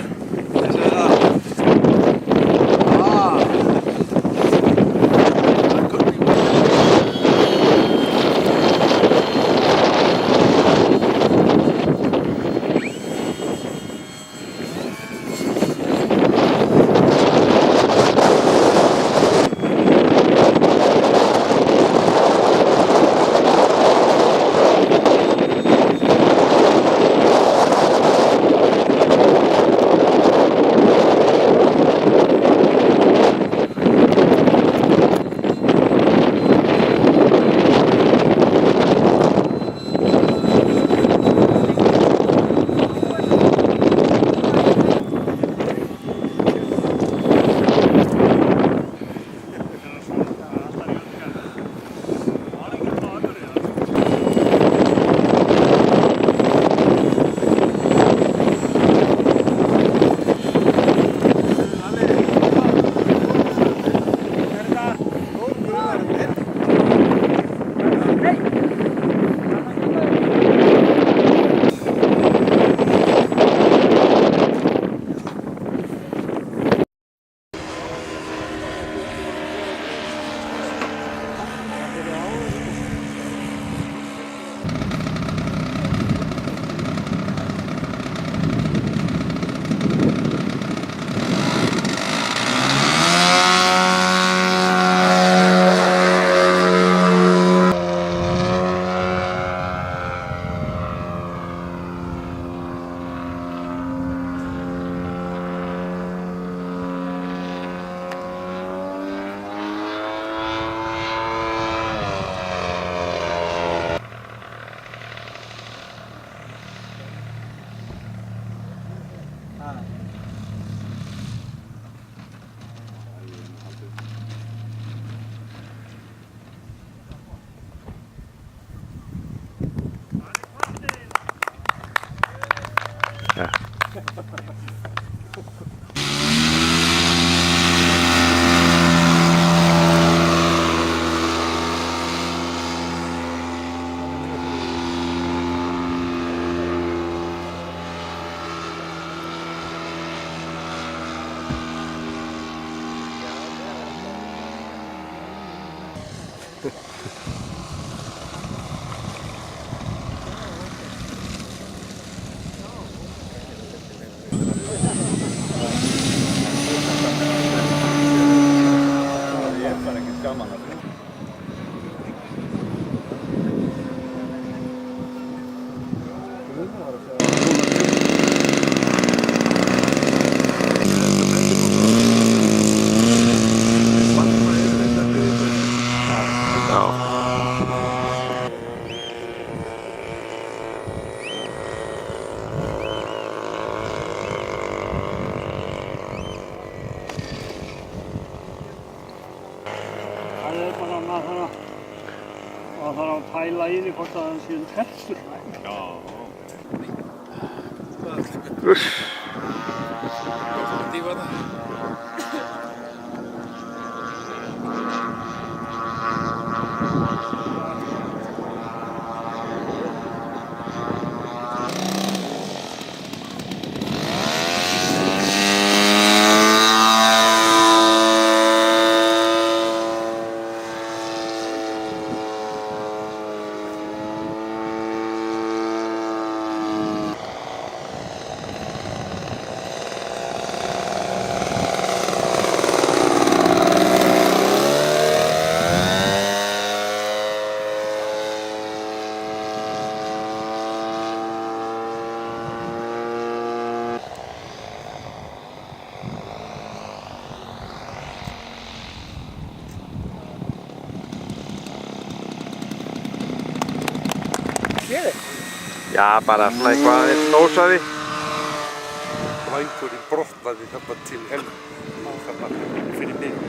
Maður þarf að pæla í því hvort það séu þessur. Já. ykkur. Já, bara svona eitthvað aðeins nósaði. Vængurinn brotnaði þarna til þarna fyrir mig.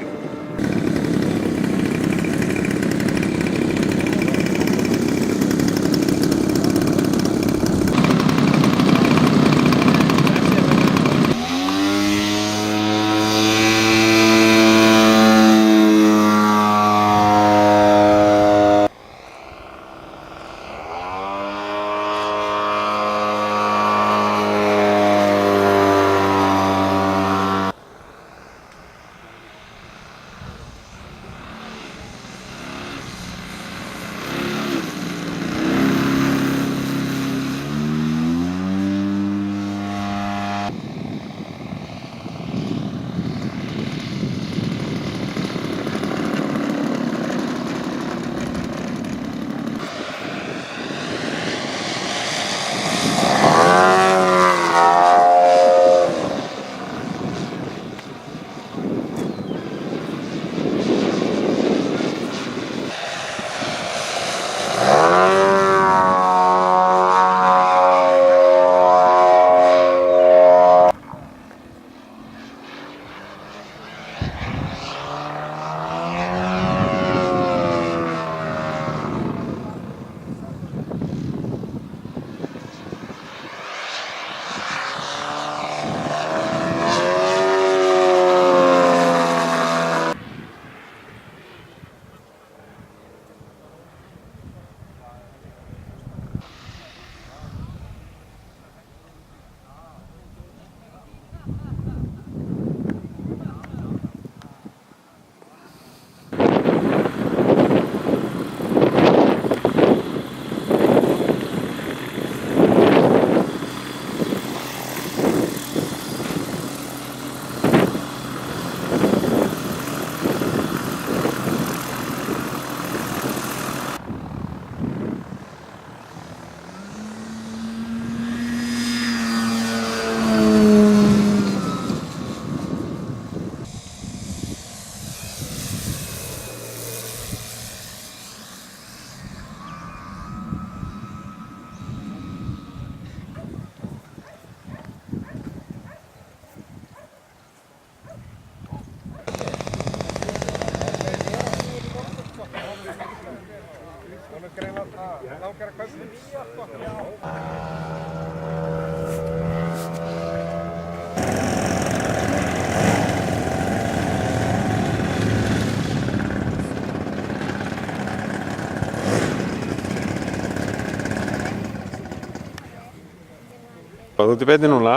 Þú ert í beinni núna.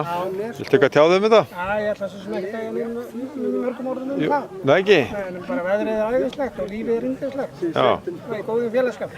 Viltu eitthvað tjá þig um þetta? Já, ég ætla svo sem ekki að segja mörgum orðum um það. Nei, ekki? En bara veðrið er æðislegt og lífið er yndislegt. Já. Og í góðum félagskap.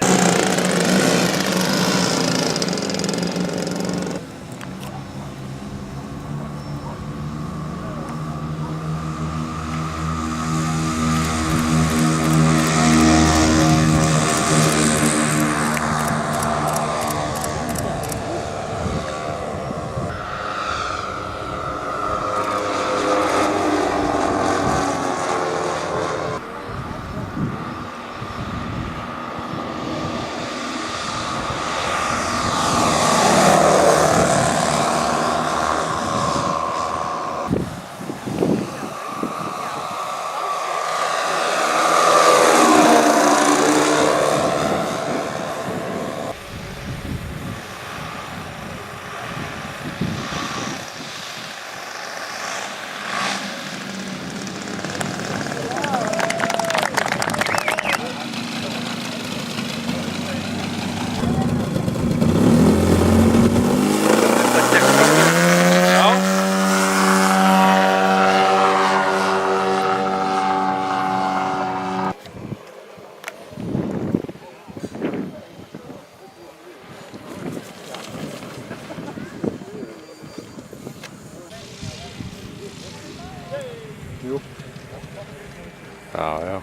Já.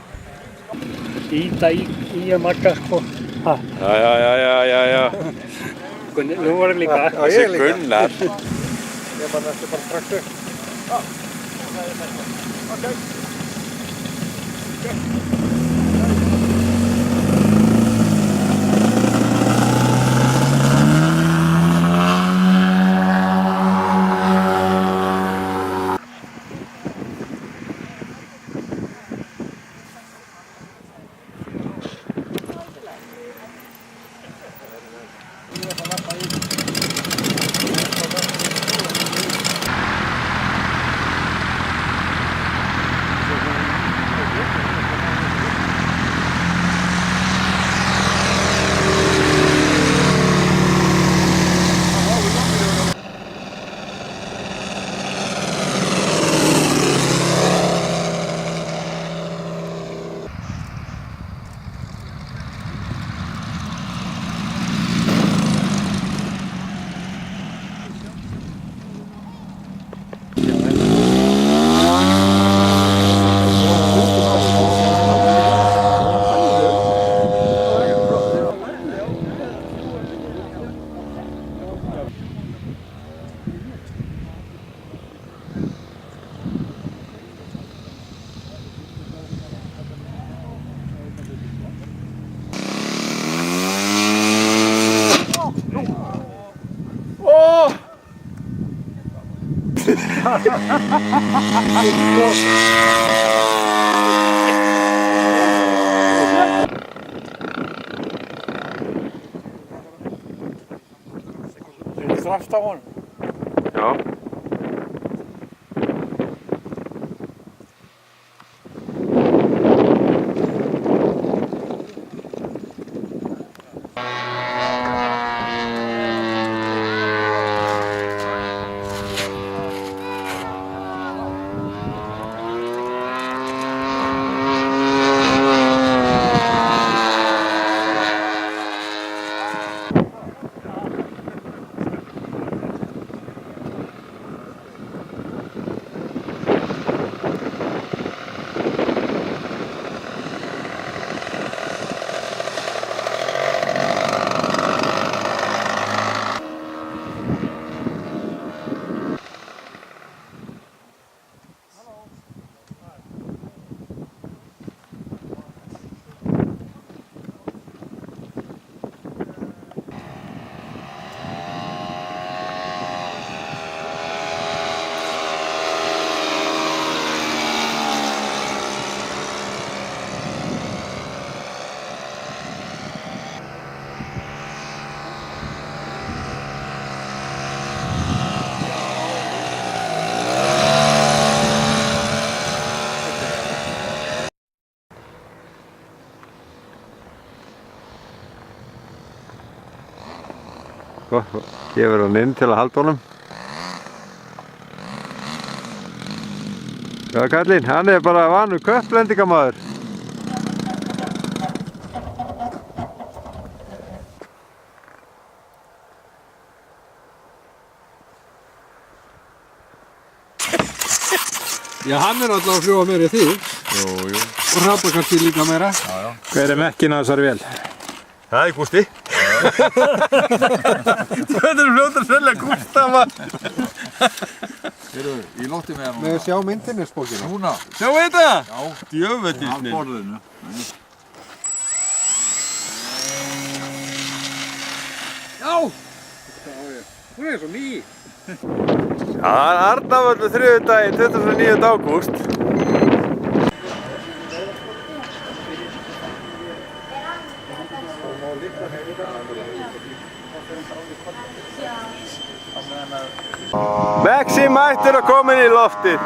Íta í að magga, sko. Ha. Já. Gunnar, þú voru líka. Þessi Gunnar. Ég bara næstu bara traktu. Þú aftur á honum? Já. Ég verður hann inn til að halda honum. Já, kallinn, hann er bara vanur köpplendingamaður. Já, hann er alltaf að fljúa meira í því. Jú. Og hrapa kannski líka meira. Já. Hver er mekkin á þessari vél? Það er Gústi. Þú veitur fljótt að selja Gústa, maður. Ég lótti með hann. Með sjá myndinnispókina. Núna. Sjá þetta? Já. Djöfveldisni. Á borðinu. Já! Hún er svo ný. Já, Arnarvöllur þriðjudaginn 29. ágúst. Mexi mættur að koma inn í loftið.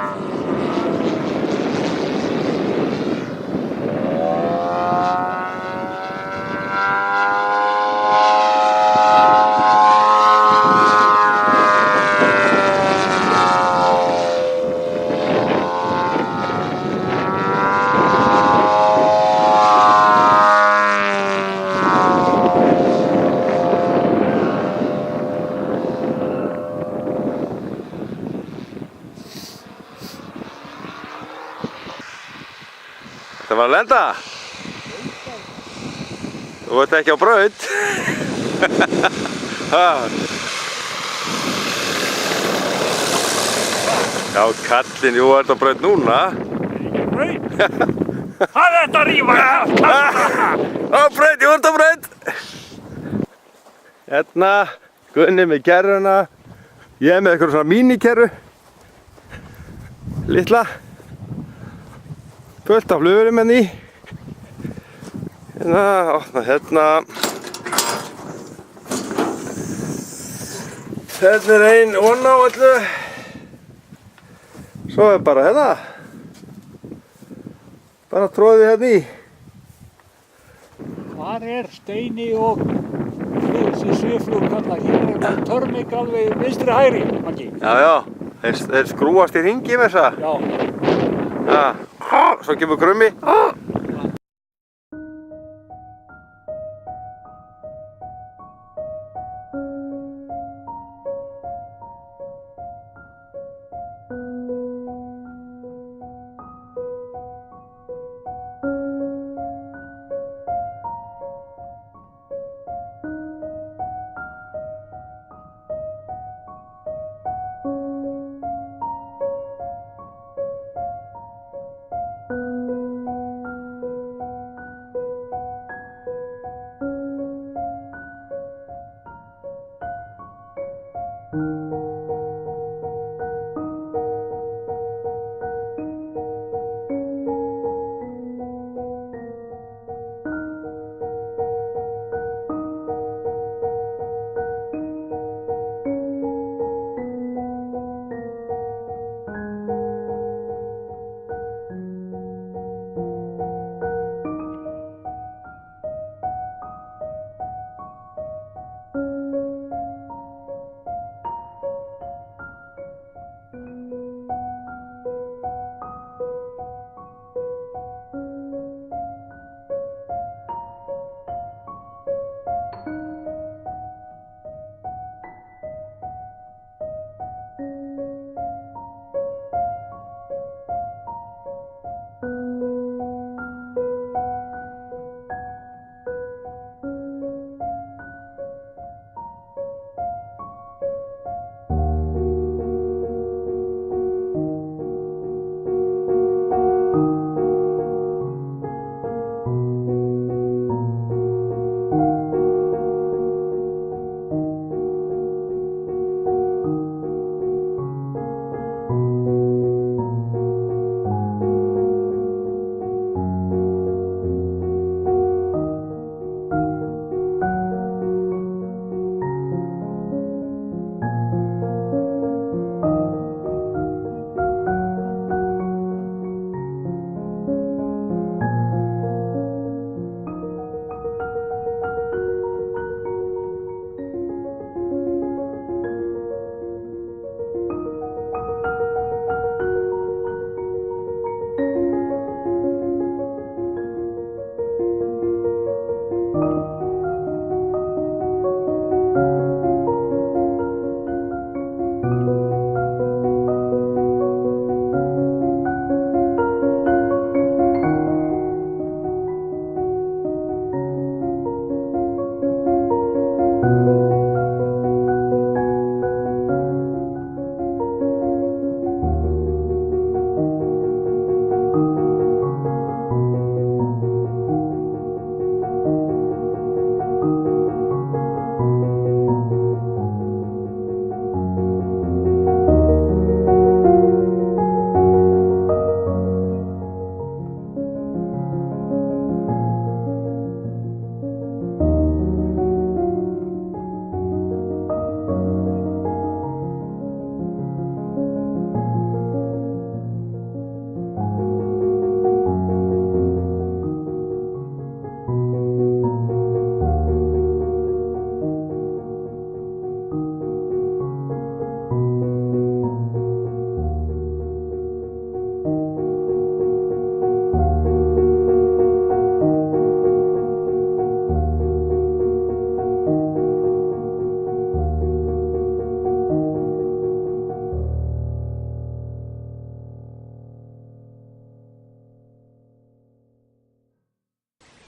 fara að lenda? Þú ert ekki á braut. Já, kallinn, jú, ert á braut núna. Ekki braut? Það er þetta að rífa! Á braut, jú, ert á braut. Hérna, Gunni með kerruna. Ég er með eitthvað svona mínikerru. Litla. Fullt af flugurum henni í. Hérna, opna hérna. Hérna er ein onna á öllu. Svo er bara hérna. Bara tróðið hérna í. Hvar er Steini og þessi sviflug kallar? Hér er bara törmik alveg vinstri hægri, Maggi. Já, þeir skrúast í hringi með þessa. Já. Já, svo kemur krummi.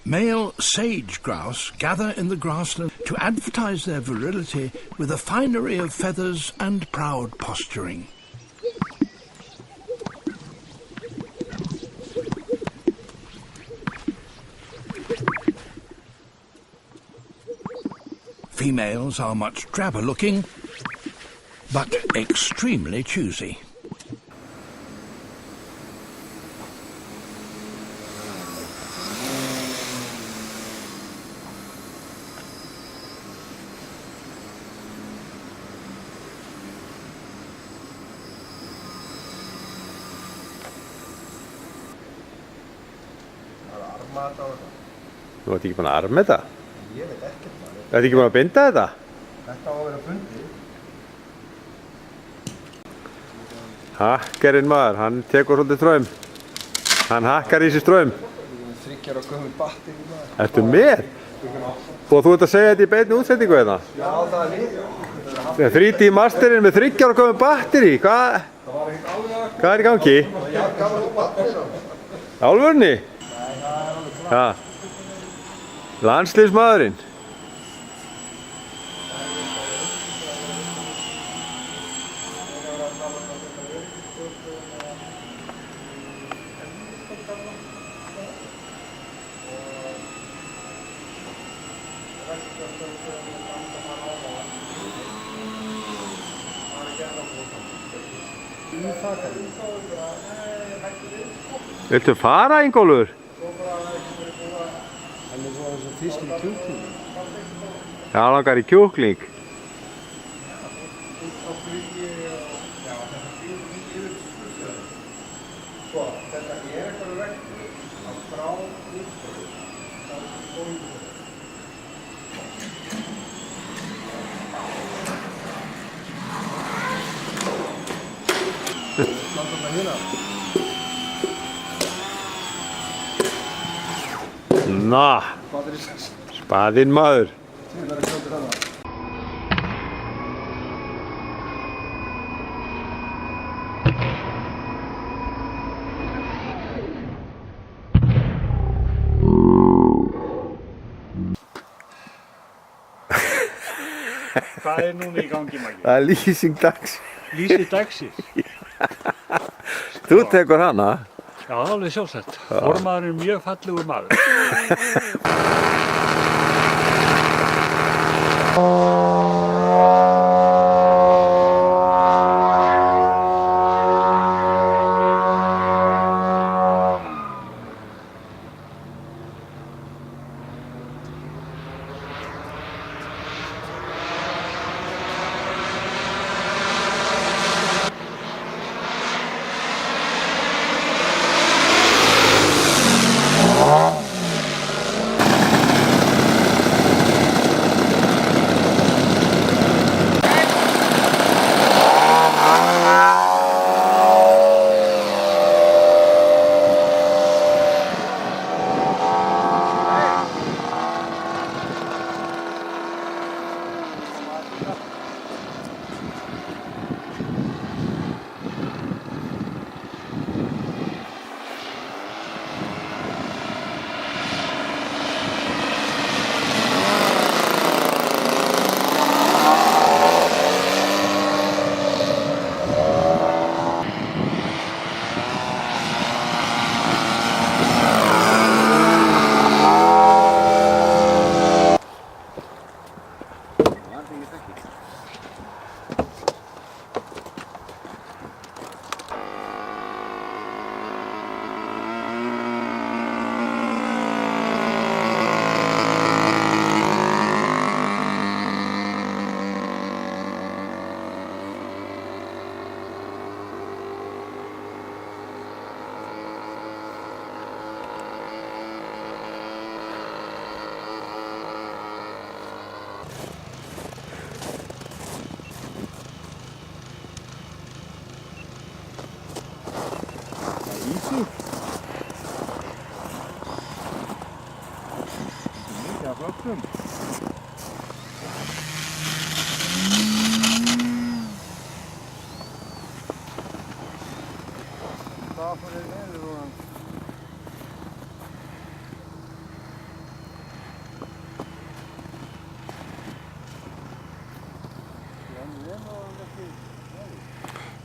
Male sage grouse gather in the grassland to advertise their virility with a finery of feathers and proud posturing. Females are much drabber looking, but extremely choosy. Þú ert ekki búinn að arma þetta? Ég veit ekkert maður. Þú ert ekki búinn að binda þetta? Þetta á að vera bundið. Hakkarinn maður, hann tekur svolítið ströym. Hann hakkar í sig ströym. 3 ára gömul batteri maður. Ertu með? Og þú ert að segja þetta í beinni útsendingu hérna? Já, það er við. 3D masterinn með 3 ára gömul batteri, hvað? Hvað er í gangi? Já, gaman batteri. Álfurni? Ja. Landslýsmaðurinn. Viltu fara, Ingólfur? Hann er svona þessum þýskum kjúkling. Já, hann langar í kjúkling. Sko, þetta er eitthvað reglur að frá útbröðu. Látum það hérna. Na, spaðinn maður. Hvað er núna í gangi, Maggi? Það er lýsing dags. Lýsing dagsins? Þú tekur hana? Já, alveg sjálfsagt. Formaðurinn er mjög fallegur maður.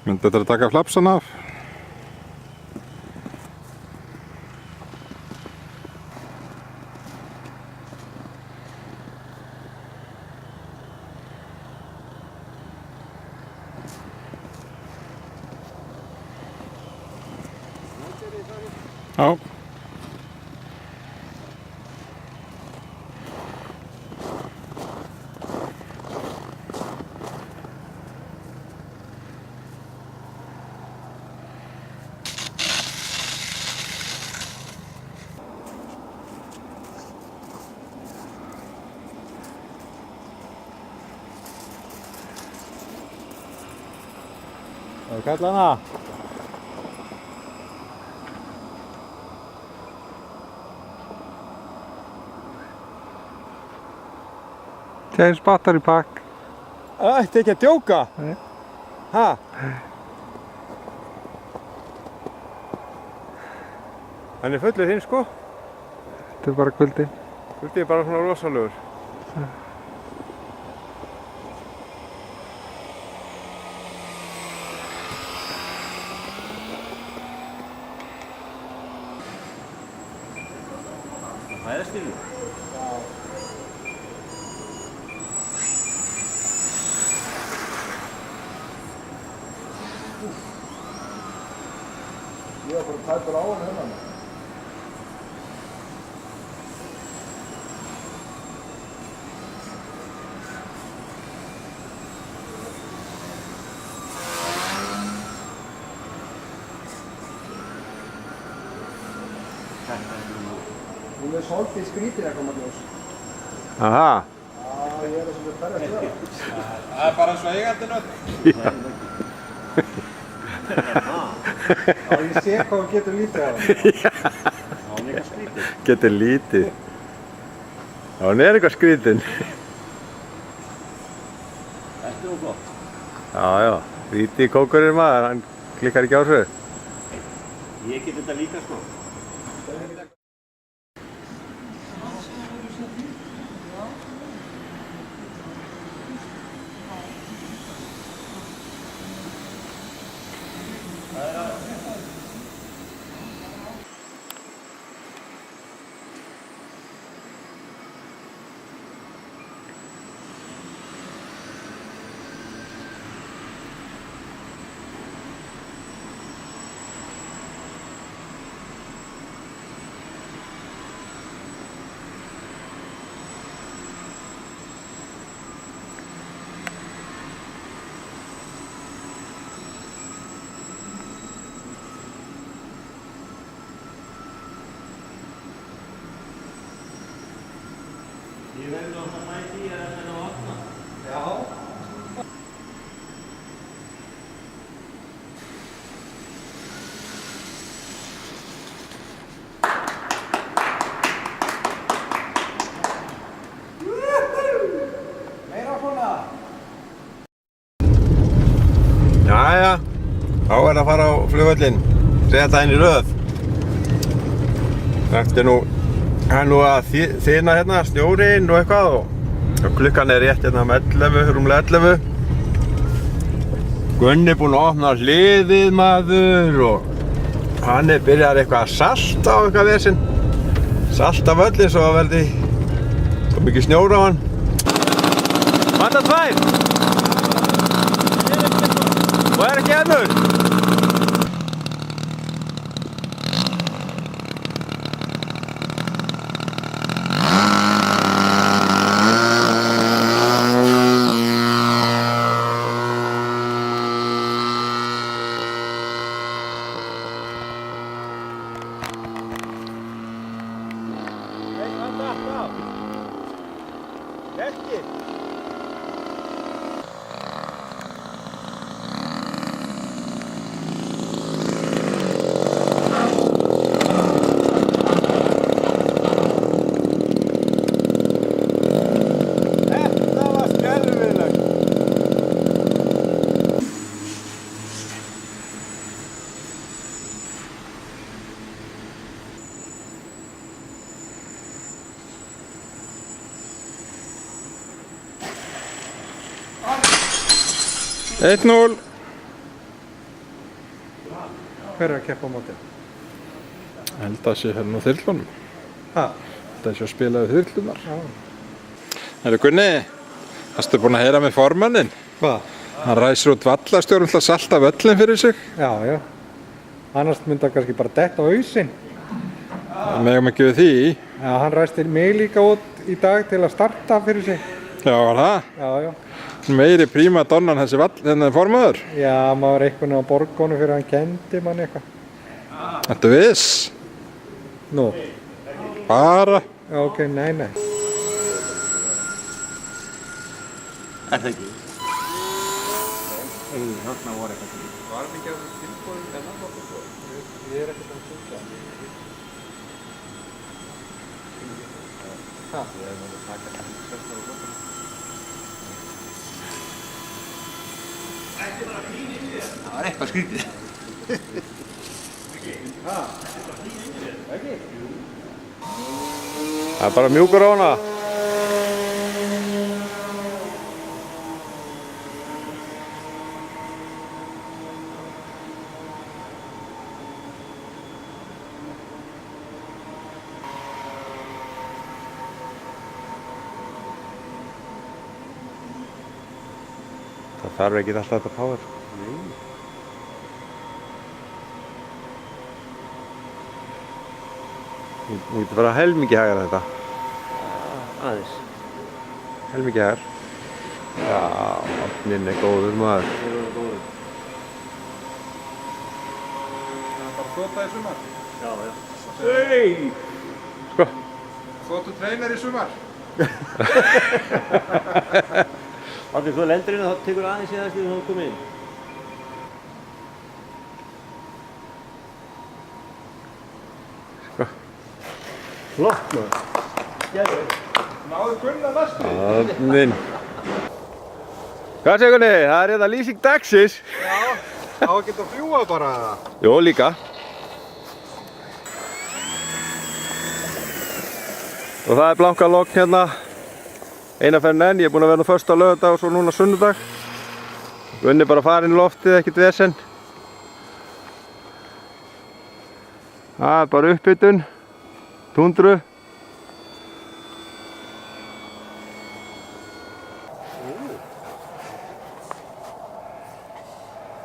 Myndi þetta að taka flapsan af? Já. Það er kallana. James Battery Pack. Ætti ekki að djóka? Nei. Ha? Hann er fullur hinn sko. Þetta er bara kuldinn. Kuldið er bara svona rosalegur. Það er stílu. Ég var bara tæpur á hann hérna. Hún er svolítið skrítin að koma ljós. Aha. Já, ég er að berjast við það. Það er bara svo eigandi nödd. Já, ég sé hvað hún getur lítið á hann. Já, hún er eitthvað skrítið. Getur lítið. Já, hún er eitthvað skrítin. Þetta er nú flott. Já, já. Víti kókurinn maður, hann klikkar ekki á þessu. Ég get þetta líka sko. Ég verður að mæti í að þetta er að opna. Já. Meira svona. Jæja, þá er að fara á flugvöllinn. Setja inn í röð. Þetta er nú að þina hérna, snjórinn og eitthvað og klukkan er rétt hérna 11, rúmlega 11. Gunni er búinn að opna hliðið maður og hann er byrjað eitthvað að salta á eitthvað vesinn. Salta völlinn svo að verði svo mikið snjór á hann. Vantar 2! Og er ekki önnur? 1-0. Hver að keppa á móti? Held að sé hérna á þyrlunum. Ha? Þetta sé að spila við þyrlunar. Herru Gunni, hast búinn að heyra með formannin? Hvað? Hann ræsir út vallastjórn til að salta völlin fyrir sig. Já. Annars myndi hann kannski bara detta á hausinn. Það megum ekki við því. Já, hann ræsti mig líka út í dag til að starta fyrir sig. Já, var það? Já. Meiri príma donnan þennan formaður. Já, maður einhvern veginn á borgónu fyrir hann kendi mann eitthvað. Ertu viss? Nú? Bara. Já, ok, nei. Er það ekki? Þarna voru eitthvað til. Var hann ekki að það tilbúið en hann var tilbúið? Ég er ekkert að sýkja. Ég hef náttúrulega taka það 16 og 14. Það var eitthvað skrítið. Það er bara mjúkur á hana. Það þarf ekki alltaf þetta power. Nei. Þú getur bara helmingi hægar þetta. Aðeins. Helmingi hægar. Já, opnin er góður maður. Það er góður. Það er bara þvota í sumar. Já. Hey! Sko. Þvóttu treinar í sumar. Þannig þú lendur inn og þá tekur aðeins í það þegar þú komið inn. Sko. Flott maður. Gæður. Náðu Gunnar næstu. Opnin. Hvað segir Gunni? Það er hérna lýsing dagsins. Já, þá getur að fljúa bara. Jó, líka. Og það er blanka logn hérna. Eina ferðin enn, ég er búinn að vera á föstudag, laugardag og svo núna sunnudag. Gunni bara farinn í loftið, ekkert vesen. Það er bara upphitun, túndru.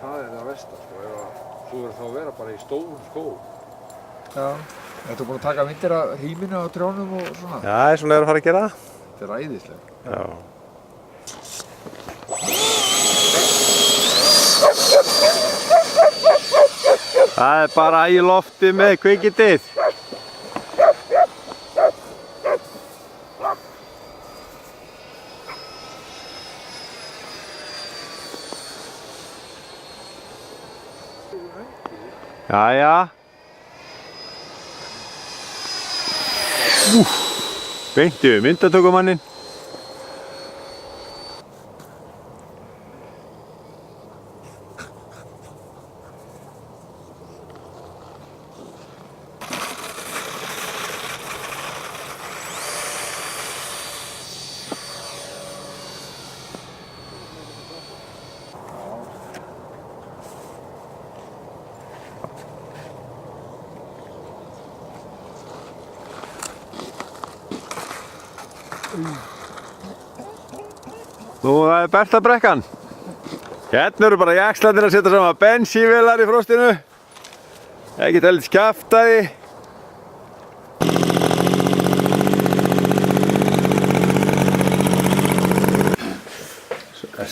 Það er það versta, sko, þú verður þá að vera bara í stórum skó. Já, ertu búinn að taka myndir af hríminu á trjánum og svona? Já, svona er að fara að gera það. Þetta er æðislega. Já. Það er bara í lofti með kvikindið. Jæja. Beint yfir myndatökumanninn. Nú, það er Bertabrekkan. Hérna eru bara jaxlarnir að setja saman bensínvélar í frostinu. Ekkert heldur kjaftaði.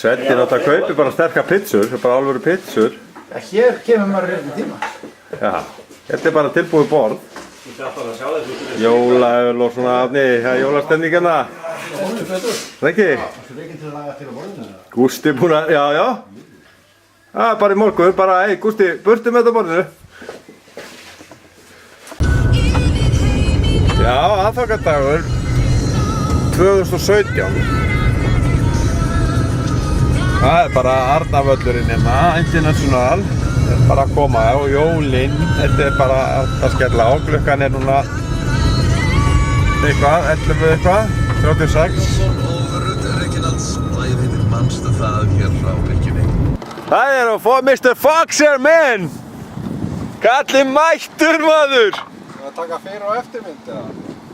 Svetti nátt að kaupi bara sterkar pizzur, bara alvöru pizzur. Ja, hér kemur maður rétt í tíma. Já, þetta er bara tilbúið borð. Þú ætti alltaf að sjá þessu. Jólaöl og svona afni, það er jólastemning hérna. Það ekki? Þú er ekki til að laga til á borðinu? Gústi búinn að, já. Það er bara í morgun, bara, hei Gústi, burtu með þetta borðinu. Já, aðfangadagur 2017. Það er bara Arnarvöllurinn hérna, International. Þetta er bara að koma og jólinn, þetta er bara að skella á. Klukkan er núna eitthvað, 11 eitthvað, 36. Og Rutte Reginalds blæði manstu það hér frá virkjunni. Það er Mr. Fox er minn! Kallinn mættur maður! Það að taka fyrir og eftirmynd eða?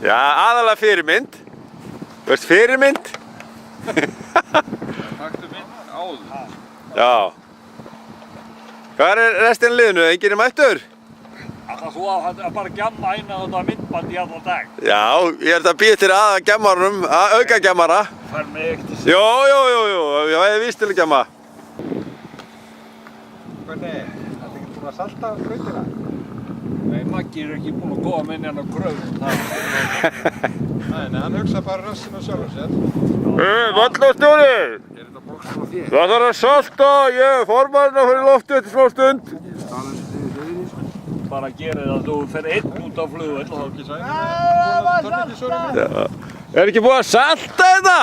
Já, aðalega fyrirmynd. Þú veist fyrirmynd? Taktu mynd áður. Já. Hvað er restin af liðinu? Enginn er mættur? Alltaf þú að bara gjamma eina þetta myndband í allan dag. Já, ég er að býja til aða gemmarunum, auka gemmara. Fær mig ekkert. Jó, ég væði víst til að gemma. Hvernig? Þetta ekki búin að salta grautina? Nei, Maggi er ekki búinn að góða með henni á gröfum. Nei, hann hugsa bara rassinu sjálfur sér. Vallastjóri! Það þarf að salta, ég er formaðurinn að fyrir loftið til smá stund. Bara gera það að þú fer einn út á flugvöll og þá ekki sæði. Er ekki búið að salta þetta?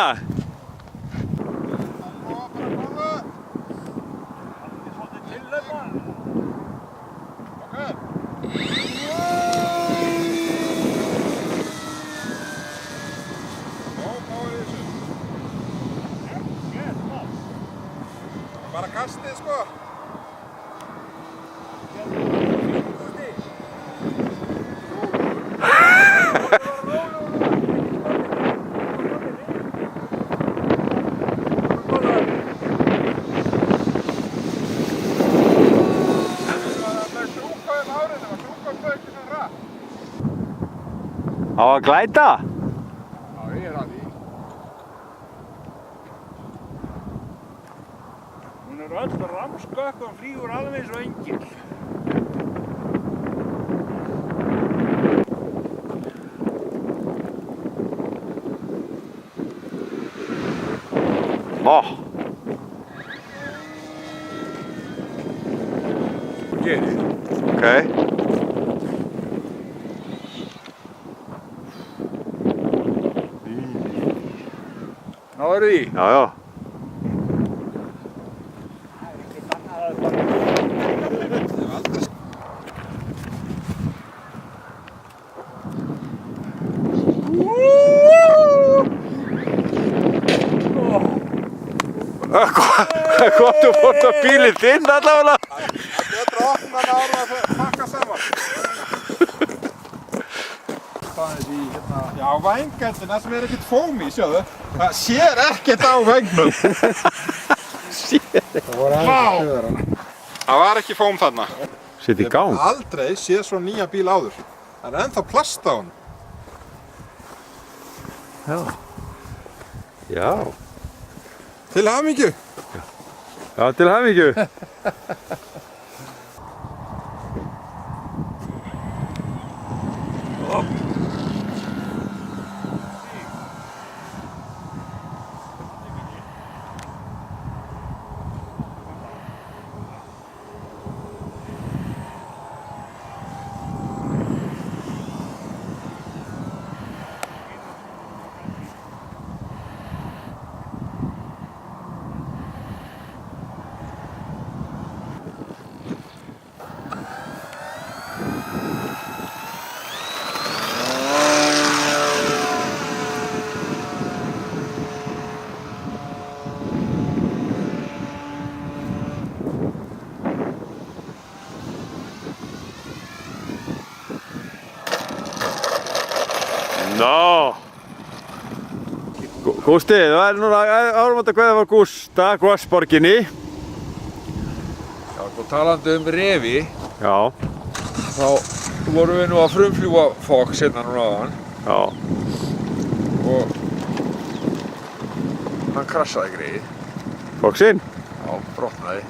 Bara kastið sko. Á að glæta? Já, ég er að því. Hún er öll ramskökk og flýgur alveg eins og engil. Gerið. Okay. Náður því? Já, já. Hvað þú fórt á bílinn þinn allavega? Það er betra að opna hann áður að pakka saman. Það er því hérna... Já, vængandina sem er ekkert fóm í, sjáðu. Það sér ekkert á vængnum. Vá! Það var ekki fóm þarna. Sitt í gang. Ég hef aldrei séð svo nýja bíl áður. Það er ennþá plast á hann. Já. Já. Til hamingju. Já, til hamingju. Nó. Gústi, það er núna áramóta kveðið var Gústa, Gossborginni. Já, og talandi refi. Já. Þá vorum við nú að frumfljúga Fox hérna núna áðan. Já. Og hann krassaði greið. Foxinn? Já, brotnaði.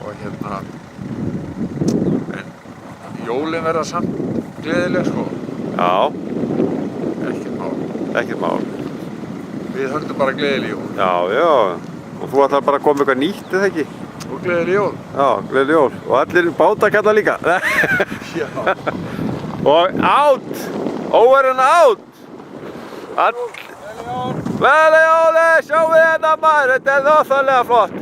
Og hérna... En jólin verða samt gleðileg sko. Já. Ekkert mál. Ekkert mál. Við höldum bara gleðileg jól. Já, já. Og þú ætlar bara að koma eitthvað nýtt, eða ekki? Og gleðileg jól. Já, gleðileg jól. Og allir bátakallar líka. Já. Og out! Over and out! Gleðileg jól! Sjáum við hérna maður, þetta er náttúrulega flott.